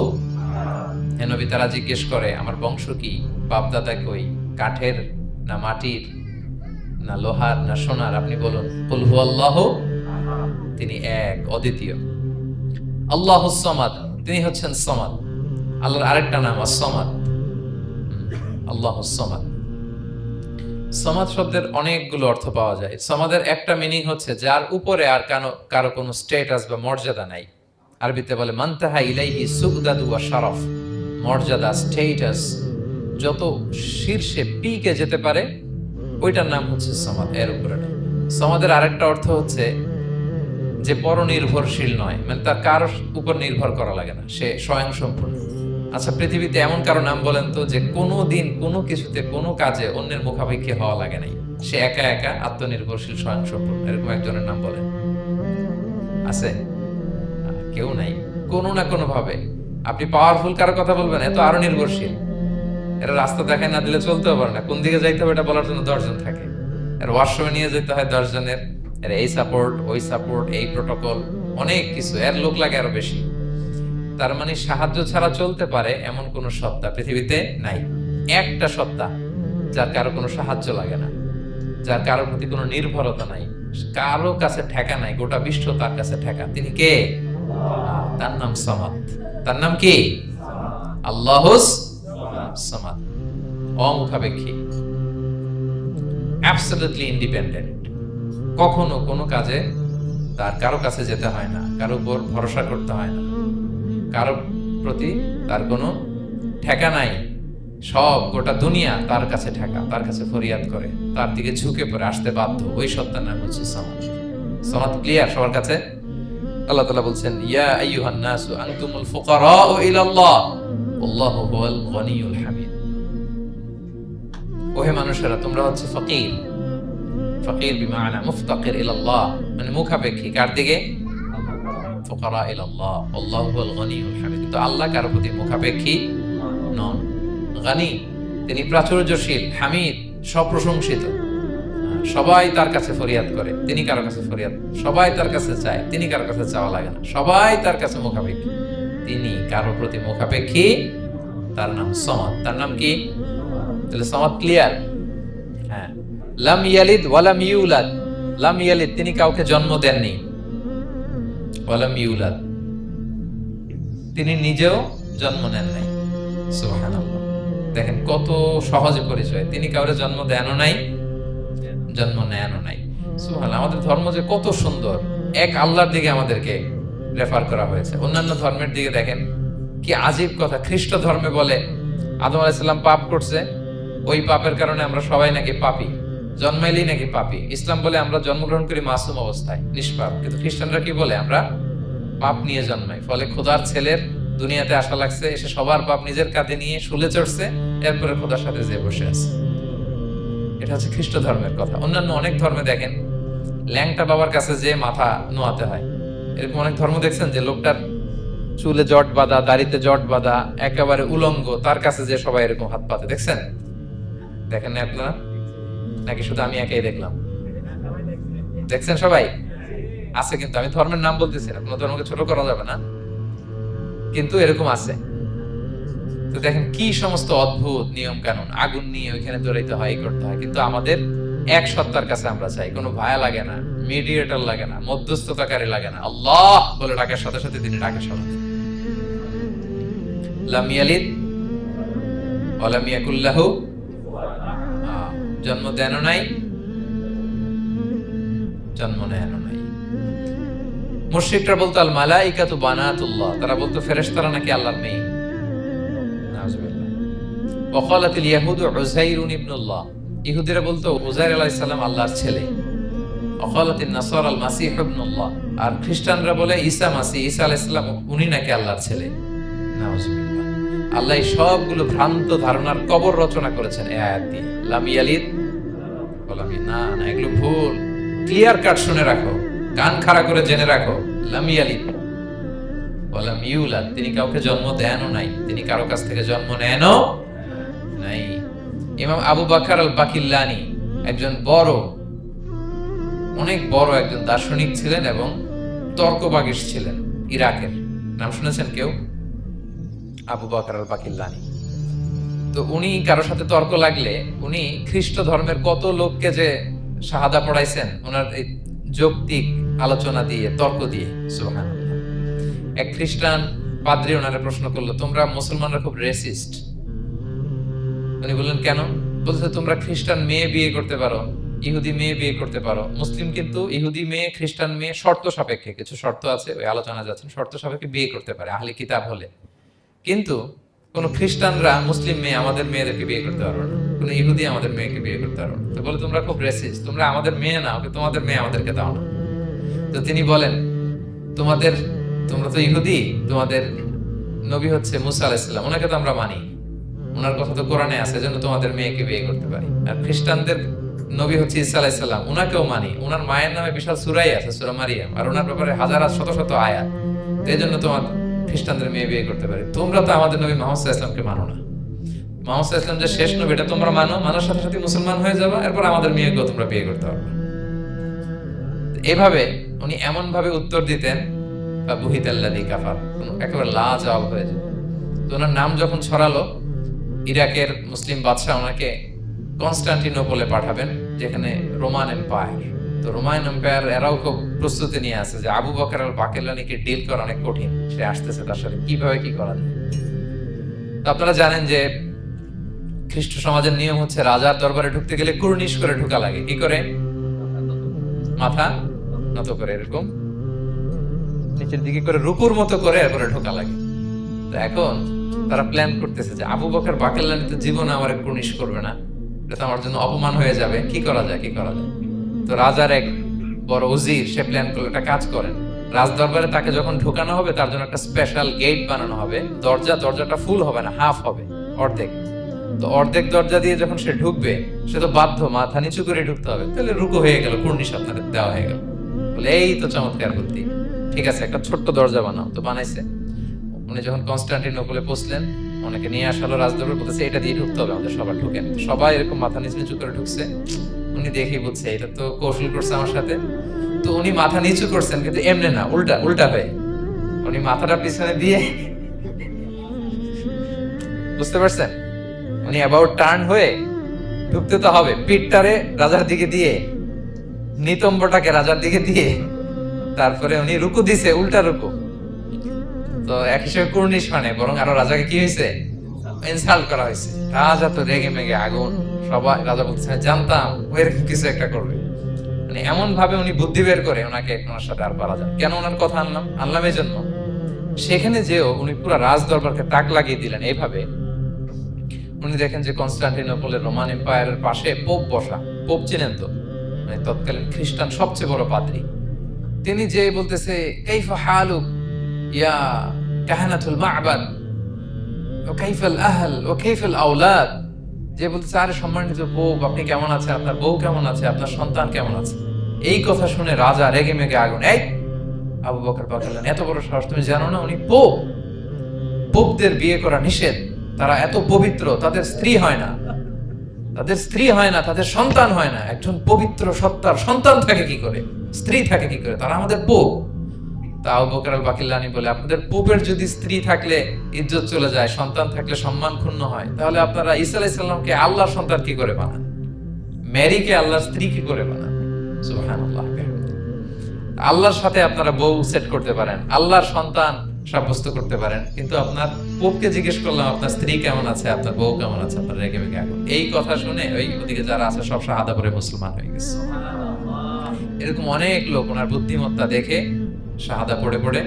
হে নবী, তারা জিজ্ঞেস করে আমার বংশ কি, বাপ দাদা কই, কাঠের না মাটির? না লোহার না সোনার, আপনি বলুন কুল হুয়াল্লাহু, তিনি এক অদ্বিতীয়। আল্লাহুস সামাদ, তিনি হচ্ছেন সামাদ। আল্লাহর আরেকটা নাম আস-সামাদ, আল্লাহুস সামাদ। সামাদ শব্দের অনেকগুলো অর্থ পাওয়া যায়। সামাদের একটা মিনিং হচ্ছে যার উপরে আর কারো কোনো স্ট্যাটাস বা মর্যাদা নাই। আরবিতে বলে মানতাহা ইলাইহি সুগদাদু ওয়া শারাফ, মর্যাদা স্ট্যাটাস যত শীর্ষে পিকে যেতে পারে ওইটার নাম হচ্ছে সামাদ, এর উপরে না। সামাদের আরেকটা অর্থ হচ্ছে যে পরনির্ভরশীল নয়, মানে তার কারো উপর নির্ভর করা লাগে না, সে স্বয়ংসম্পূর্ণ। আচ্ছা, পৃথিবীতে এমন কারো নাম বলেন তো যে কোনো দিন কোনো কিছুতে কোনো কাজে অন্যের মুখাপেক্ষী হওয়া লাগে নাই, সে একা একা আত্মনির্ভরশীল স্বয়ংসম্পূর্ণ, এরকম একজনের নাম বলেন? আছে? কেউ নাই। কোনো না কোনো ভাবে আপনি পাওয়ারফুল কারো কথা বলবেন, এত আরো নির্ভরশীল, এরা রাস্তা দেখায় না দিলে চলতেও পারে না, কোন দিকে যাইতে হবে এটা বলার জন্য 10 জন থাকে, এর ওয়াশরুমে নিয়ে যেতে হয় 10 জনের, এর এই সাপোর্ট ওই সাপোর্ট এই প্রোটোকল অনেক কিছু, এর লোক লাগে আরো বেশি। তার মানে সাহায্য ছাড়া চলতে পারে এমন কোন সত্তা পৃথিবীতে নাই। একটা সত্তা যার কারো কোনো সাহায্য লাগে না, যার কারোর প্রতি কোনো নির্ভরতা নাই, কারো কাছে ঠেকা নাই, গোটা বিশ্ব তার কাছে ঠেকা, তিনি কে? তার নাম সামাদ। তার নাম কি? আল্লাহুস সামাদ, অমুখাপেক্ষী, অ্যাবসলিউটলি ইন্ডিপেন্ডেন্ট। কখনো কোনো কাজে তার কারো কাছে যেতে হয় না, কারো উপর ভরসা করতে হয় না, কারো প্রতি তার কোনো ঠেকা নাই। সব গোটা দুনিয়া তার কাছে ঠেকা, তার কাছে ফরিয়াদ করে, তার দিকে ঝুঁকে পড়ে আসতে বাধ্য, ওই সত্তার নাম হচ্ছে সামাদ। সামাদ ক্লিয়ার সবার কাছে? আল্লাহ তাআলা বলছেন ইয়া আইয়ুহান নাসু আনতুমুল ফুকারাউ ইলাল্লাহ আল্লাহু হুয়াল গনিয়ুল হামিদ। ওহে মানুষেরা, তোমরা হচ্ছে ফকির। ফকির বিমানা মুফতাকির ইলাল্লাহ, মানে মুখাপেক্ষী কার দিকে? ফুকারা ইলাল্লাহ আল্লাহু হুয়াল গনিয়ুল হামিদ। তো আল্লাহ কারো প্রতি মুখাপেক্ষী নন। গনি, তিনি প্রাচুর্যশীল, হামিদ, সপ্রশংসিত। সবাই তার কাছে ফরিয়াদ করে, তিনি কারো কাছে ফরিয়াদ, সবাই তার কাছে চায়, তিনি কারো কাছে চাওয়া লাগে না, সবাই তার কাছে মুখাপেক্ষী, তিনি কারো প্রতি মুখাপেক্ষী। তার নাম সামাদ। তার নাম কি? তাহলে সামাদ ক্লিয়ার? হ্যাঁ। লাম ইয়ালিদ ওয়ালাম ইউলাদ, লাম ইয়ালিদ, তিনি কাউকে জন্ম দেননি, ওয়ালাম ইউলাদ, তিনি নিজেও জন্ম নেন নাই। সুবহানাল্লাহ, দেখেন কত সহজে পরিচয়, তিনি কাউরে জন্ম দেনও নাই, জন্ম নেনও নাই। সুবহানাল্লাহ, আমাদের ধর্ম যে কত সুন্দর, এক আল্লাহর দিকে আমাদেরকে রেফার করা হয়েছে। অন্যান্য ধর্মের দিকে দেখেন কি আজীব কথা। খ্রিস্ট ধর্মে বলে আদম আলাইহিস সালাম পাপ করছে, ওই পাপের কারণে আমরা সবাই নাকি পাপী, জন্মাইলেই নাকি পাপী। ইসলাম বলে আমরা জন্মগ্রহণ করি মাসুম অবস্থায়, নিষ্পাপ। কিন্তু খ্রিস্টানরা কি বলে? আমরা পাপ নিয়ে জন্মাই, ফলে খোদার ছেলের দুনিয়াতে আসা লাগছে, এসে সবার পাপ নিজের কাঁধে নিয়ে শুলে চড়ছে, এরপরে খোদার সাথে যে বসে আছে। এটা হচ্ছে খ্রিস্ট ধর্মের কথা। অন্যান্য অনেক ধর্মে দেখেন ল্যাংটা বাবার কাছে যে মাথা নোয়াতে হয়, এরকম অনেক ধর্ম দেখছেন যে লোকটার চুলে জট বাঁধা, দাড়িতে জট বাঁধা, একেবারে উলঙ্গ, তার কাছে যে সবাই এরকম হাত পাতে, দেখছেন? দেখেন না আপনারা? নাকি শুধু আমি একাই দেখলাম? দেখছেন সবাই? আছে, কিন্তু আমি ধর্মের নাম বলতেছি না, কোনো ধর্মকে ছোট করা যাবে না, কিন্তু এরকম আছে। তো দেখেন কি সমস্ত অদ্ভুত নিয়ম কানুন, আগুন নিয়ে ওইখানে দৌড়াইতে হয়, করতে হয়, কিন্তু আমাদের এক সত্তার কাছে আমরা চাই, কোনো ভায়া লাগে না, মিডিয়েটর লাগে না, মধ্যস্থতাকারী লাগে না, আল্লাহ বলে ডাকার সাথে সাথে তিনি ডাকে সবাই। লাম ইয়ালিদ ওয়া লাম ইয়াকুল লাহু, জন্ম দেনও নাই, জন্ম নেনও নাই। মুশরিকরা বলতো আল মালাইকাতু বানাতুল্লাহ, তারা বলতো ফেরেশতারা নাকি আল্লাহর মেয়ে। নাউজুবিল্লাহ। ওয়া ক্বালাতিল ইয়াহুদু উযাইরুন ইবনুল্লাহ, ইহুদিরা বলতো উযাইর আলাইহিস সালাম আল্লাহর ছেলে। ওয়া ক্বালাতিন নাসারা আল মাসীহ ইবনুল্লাহ, আর খ্রিস্টানরা বলে ঈসা মাসীহ, ঈসা আলাইহিস সালাম উনি নাকি আল্লাহর ছেলে। নাউজুবিল্লাহ। আল্লাহ সবগুলো ভ্রান্ত ধারণার কবর রচনা করেছেন এই আয়াত দিয়ে। লাম ইয়ালিদ ওয়া লাম ইউলাদ, না, এগুলো ভুল। ক্লিয়ার কাট শুনে রাখো, কান খাড়া করে জেনে রাখো। লাম ইয়ালিদ ওয়া লাম ইউলাদ, তিনি কাউকে জন্ম দেনও নাই, তিনি কারো কাছ থেকে জন্ম নেনও নাই। ইমাম আবু বকর আল বাকিল্লানি একজন বড়, অনেক বড় একজন দার্শনিক ছিলেন এবং তর্কবাগীশ ছিলেন, ইরাকের। নাম শুনেছেন কেউ? আবু বকর আল বাকিল্লানি। তো উনি কারোর সাথে তর্ক লাগলে উনি খ্রিস্ট ধর্মের কত লোককে যে শাহাদা পড়াইছেন ওনার এই যৌক্তিক আলোচনা দিয়ে, তর্ক দিয়ে। সুবহানাল্লাহ। এক খ্রিস্টান পাদ্রী ওনারা প্রশ্ন করলো, তোমরা মুসলমানরা খুব রেসিস্ট। উনি বললেন কেন? বলছে তোমরা খ্রিস্টান মেয়ে বিয়ে করতে পারো, ইহুদি মেয়ে বিয়ে করতে পারো, মুসলিম কিন্তু ইহুদি মেয়ে খ্রিস্টান মেয়ে শর্ত সাপেক্ষে, কিছু শর্ত আছে ওই আলোচনা যাচ্ছেন, শর্ত সাপেক্ষে বিয়ে করতে পারে আহলে কিতাব হলে। কিন্তু কোন খ্রিস্টানরা মুসলিম মেয়ে আমাদের মেয়েদেরকে বিয়ে করতে পারবে না, কোন ইহুদি আমাদের মেয়েকে বিয়ে করতে পারবে না। তো বলে তোমরা খুব রেসিস্ট, তোমরা আমাদের মেয়ে না, ওকে তোমাদের মেয়ে আমাদেরকে দাও না। তো তিনি বলেন তোমরা তো ইহুদি, তোমাদের নবী হচ্ছে মুসা আলাইহিস সালাম, ওনাকে তো আমরা মানি, ওনার কথা তো কোরআনে আছে, এজন্য তোমাদের মেয়েকে বিয়ে করতে পারি। আর খ্রিস্টানদের নবী হচ্ছে ঈসা আলাইহিস সালাম, ওনাকেও মানি, ওনার মায়ের নামে বিশাল সূরাই আছে, সূরা মারিয়াম, আর ওনার ব্যাপারে হাজার শত শত আয়াত, তো এজন্য তোমার খ্রিস্টানদের মেয়ে বিয়ে করতে পারি। তোমরা তো আমাদের নবী মুহাম্মদ সাল্লাল্লাহু আলাইহি ওয়াসাল্লামকে মানো না। মুহাম্মদ সাল্লাল্লাহু আলাইহি ওয়াসাল্লাম যে শেষ নবী এটা তোমরা মানো, মানার সাথে সাথে মুসলমান হয়ে যাবে, এরপর আমাদের মেয়েকেও তোমরা বিয়ে করতে পারবে। এভাবে উনি এমন ভাবে উত্তর দিতেন, বুহিতাল্লাযী কাফার, একেবারে লাজবাব হয়ে যেত। তো ওনার নাম যখন ছড়ালো, ইরাকের মুসলিম বাদশাহ ওনাকে কনস্টান্টিনোপলে পাঠাবেন, যেখানে রোমান এম্পায়ার। তো রোমান এম্পায়ার এরাও খুব প্রস্তুতি নিয়ে আছে যে আবু বকর আল বাকিলানিকে ডিল করা অনেক কঠিন, সে আসতেছে, তার সাথে কিভাবে কি করা যায়। তো আপনারা জানেন যে খ্রিস্ট সমাজের নিয়ম হচ্ছে রাজার দরবারে ঢুকতে গেলে কুর্নিশ করে ঢোকা লাগে। কি করে? মাথা নত করে, এরকম নিচের দিকে করে রুকুর মতো করে এরপরে ঢোকা লাগে। তো এখন তারা প্ল্যান করতেছে যে আবু বকর বাকিলানি তো জীবনে আমার কুর্নিশ করবে না, এটা তো আমার জন্য অপমান হয়ে যাবে, কি করা যায়। তো রাজার এক বড় উজির সে প্ল্যান করলো, একটা কাজ করেন, রাজ দরবারে তাকে যখন ঢোকানো হবে তার জন্য একটা স্পেশাল গেট বানানো হবে, দরজাটা ফুল হবে না, হাফ হবে, অর্ধেক। তো অর্ধেক দরজা দিয়ে যখন সে ঢুকবে, সে তো বাধ্য মাথা নিচু করে ঢুকতে হবে, তাহলে রুকু হয়ে গেল, কুর্নিশ আপনাদের দেওয়া হয়ে গেল। বলে এই তো চমৎকার বুদ্ধি, ঠিক আছে একটা ছোট্ট দরজা বানাও। তো বানাইছে। উনি যখন কনস্টান্টিনোপলে পৌঁছলেন, অনেকে নিয়ে আসালো রাজদরবার, বলতেছে এটা দিয়ে ঢুকতে হবে, আমাদের সবার ঢুকেন। সবাই এরকম মাথা নিচু করে ঢুকছে। উনি দেখেই বুঝছে এটা তো কৌশল করছে আমার সাথে। তো উনি মাথা নিচু করছেন, কিন্তু এমনি না, উল্টা হয়ে উনি মাথাটা পিছনে দিয়ে, বুঝতে পারছেন, উনি অ্যাবাউট টার্ন হয়ে ঢুকতে তো হবে, পিঠটারে রাজার দিকে দিয়ে, নিতম্বটাকে রাজার দিকে দিয়ে, তারপরে উনি রুকু দিছে, উল্টা রুকু। তো এক হিসেবে কুর্নিশ মানে, বরং আরো রাজাকে কি হয়েছে, ইনসাল্ট করা হয়েছে। রাজা তো রেগে মেগে আগুন, সবাই রাজা বলছে জানতাম ও এরকম কিছু একটা করবে। মানে এমন ভাবে উনি বুদ্ধি বের করে ওনাকে, ওনার সাথে আর পারা যায়। কেন ওনার কথা আনলাম এই জন্য, সেখানে যেও উনি পুরো রাজ দরবারকে তাক লাগিয়ে দিলেন এইভাবে। উনি দেখেন যে কনস্টান্টিনোপলের রোমান এম্পায়ারের পাশে পোপ বসা, পোপ চিনেন তো, মানে তৎকালীন খ্রিস্টান সবচেয়ে বড় পাদ্রী। তিনি যে বলতেছে কাইফা হালুক ইয়া কাহানাতুল মা'বাদ ওয়া কাইফাল আহল ওয়া কাইফাল আওলাদ, যে বলতেছে আরে সম্মানিত পোপ, আপনি কেমন আছেন, আপনার বউ কেমন আছে, আপনার সন্তান কেমন আছে। এই কথা শুনে রাজা রেগে মেগে আগুন। এই আবু বকর বাকিলানি, এত বড় সাহস, তুমি জানো না উনি পোপ? পোপদের বিয়ে করা নিষেধ, তারা এত পবিত্র, তাদের স্ত্রী হয় না, তাদের সন্তান হয় না। একজন পবিত্র সত্তার সন্তান থাকে কি করে, স্ত্রী থাকে কি করে, তারা আমাদের পোপ। তা আবু বকর আল বাকিলানি বলে, আপনাদের পোপের যদি স্ত্রী থাকলে ইজ্জত চলে যায়, সন্তান থাকলে সম্মান ক্ষুণ্ণ হয়, তাহলে আপনারা ঈসা আলাইহিস সালামকে আল্লাহর সন্তান কি করে বানান, মেরিকে আল্লাহর স্ত্রী কি করে বানান। সুবহানাল্লাহ। আল্লাহর সাথে আপনারা বউ সেট করতে পারেন, আল্লাহর সন্তান সাব্যস্ত করতে পারেন, কিন্তু আপনার পোপকে জিজ্ঞেস করলাম আপনার স্ত্রী কেমন আছে, আপনার বউ কেমন আছে, আপনার রেগে মেগে আগুন। এই কথা শুনে ওই ওদিকে যারা আছে সব শাহাদা পড়ে মুসলমান হয়ে গেছে। এরকম অনেক লোক ওনার বুদ্ধিমত্তা দেখে শাহাদা পড়ে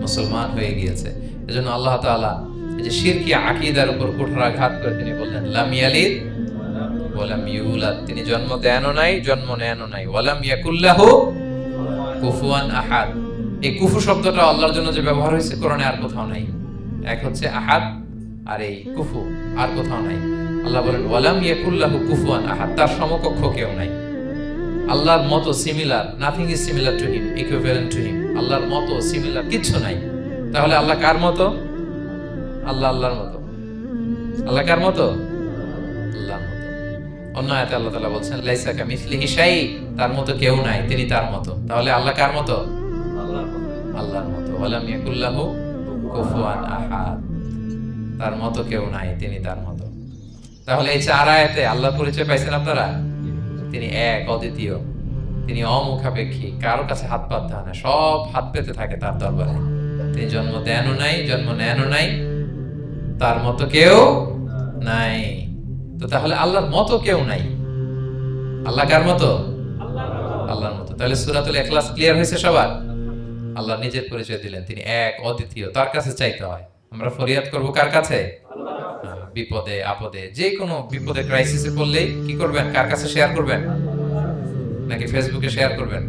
মুসলমান হয়ে গিয়েছে। এজন্য আল্লাহ তাআলা এই যে শিরকি আকীদার উপর কুঠারাঘাত করে তিনি বললেন লাম ইয়ালিদ ওয়া লাম ইউলাদ, তিনি জন্ম দেনও নাই, জন্ম নেনও নাই, ওয়া লাম ইয়াকুল লাহু কুফুয়ান আহাদ। এই কুফু শব্দটা আল্লাহর জন্য যে ব্যবহার হয়েছে কোরআনে আর কোথাও নাই। এক হচ্ছে আহাদ, আর এই কুফু আর কোথাও নাই। আল্লাহ বলেন ওয়া লাম ইয়াকুল লাহু কুফুয়ান আহাদ, তার সমকক্ষ কেউ নাই। আল্লাহর মতো similar, nothing is similar to him, equivalent to him. আল্লাহর মতো সিমিলার কিচ্ছু নাই। তাহলে আল্লাহ কার মতো? আল্লাহর মতো। আল্লাহ কার মতো? আল্লাহর মতো। অন্য আয়াতে আল্লাহ তাআলা বলছেন লাইসা কামিসলিহি শাই, তার মতো কেউ নাই, তিনি তার মতো। তাহলে আল্লাহ কার মতো? আল্লাহর মতো। ওয়ালাম ইয়াকুল লাহু কুফুয়ান আহাদ, তার মতো কেউ নাই, তিনি তার মতো। তাহলে এই চার আয়াতে আল্লাহর পরিচয় পাইছেন আপনারা? তিনি এক, অদ্বিতীয়, তিনি অমুখাপেক্ষী, কারো কাছে হাত পাততে হয় না, সব হাত পেতে থাকে তার দরবারে। তিনি জন্ম দেনও নাই, জন্ম নেনও নাই, তার মতো কেউ নাই। তো তাহলে আল্লাহর মতো কেউ নাই। আল্লাহ কার মতো? আল্লাহর মতো। তাহলে সূরাতুল ইখলাস ক্লিয়ার হয়েছে সবার? আল্লাহ নিজের পরিচয় দিলেন, তিনি এক, অদ্বিতীয়, তার কাছে চাইতে হয়। আমরা ফরিয়াদ করব কার কাছে? বিপদে আপদে, যে কোনো বিপদে ক্রাইসিসে পড়লেই কি করবেন? কার কাছে শেয়ার করবেন? নাকি ফেসবুকে শেয়ার করবেন?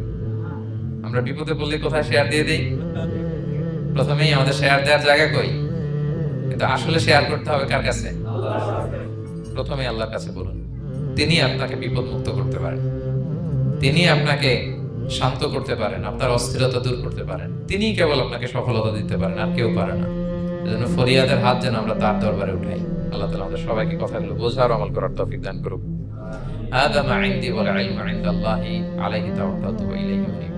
আমরা বিপদে পড়লে কোথায় শেয়ার দিয়ে দেই? প্রথমেই আমাদের শেয়ার দেওয়ার জায়গা কই? কিন্তু আসলে শেয়ার করতে হবে কার কাছে? প্রথমে আল্লাহর কাছে বলুন। তিনি আপনাকে বিপদ মুক্ত করতে পারেন, তিনি আপনাকে শান্ত করতে পারেন, আপনার অস্থিরতা দূর করতে পারেন, তিনি কেবল আপনাকে সফলতা দিতে পারেন, আর কেউ পারে না। এজন্য ফরিয়াদের হাত যেন আমরা তার দরবারে উঠাই। আল্লাহ তাআলা আমাদের সবাইকে কথাগুলো বোঝার, আমল করার তৌফিক দান করুক। হাদা মা ইনদি ওয়াল ইলমু ইনদাল্লাহি আলাইহি তাওয়াক্কালতু ওয়া ইলাইহি উনীব।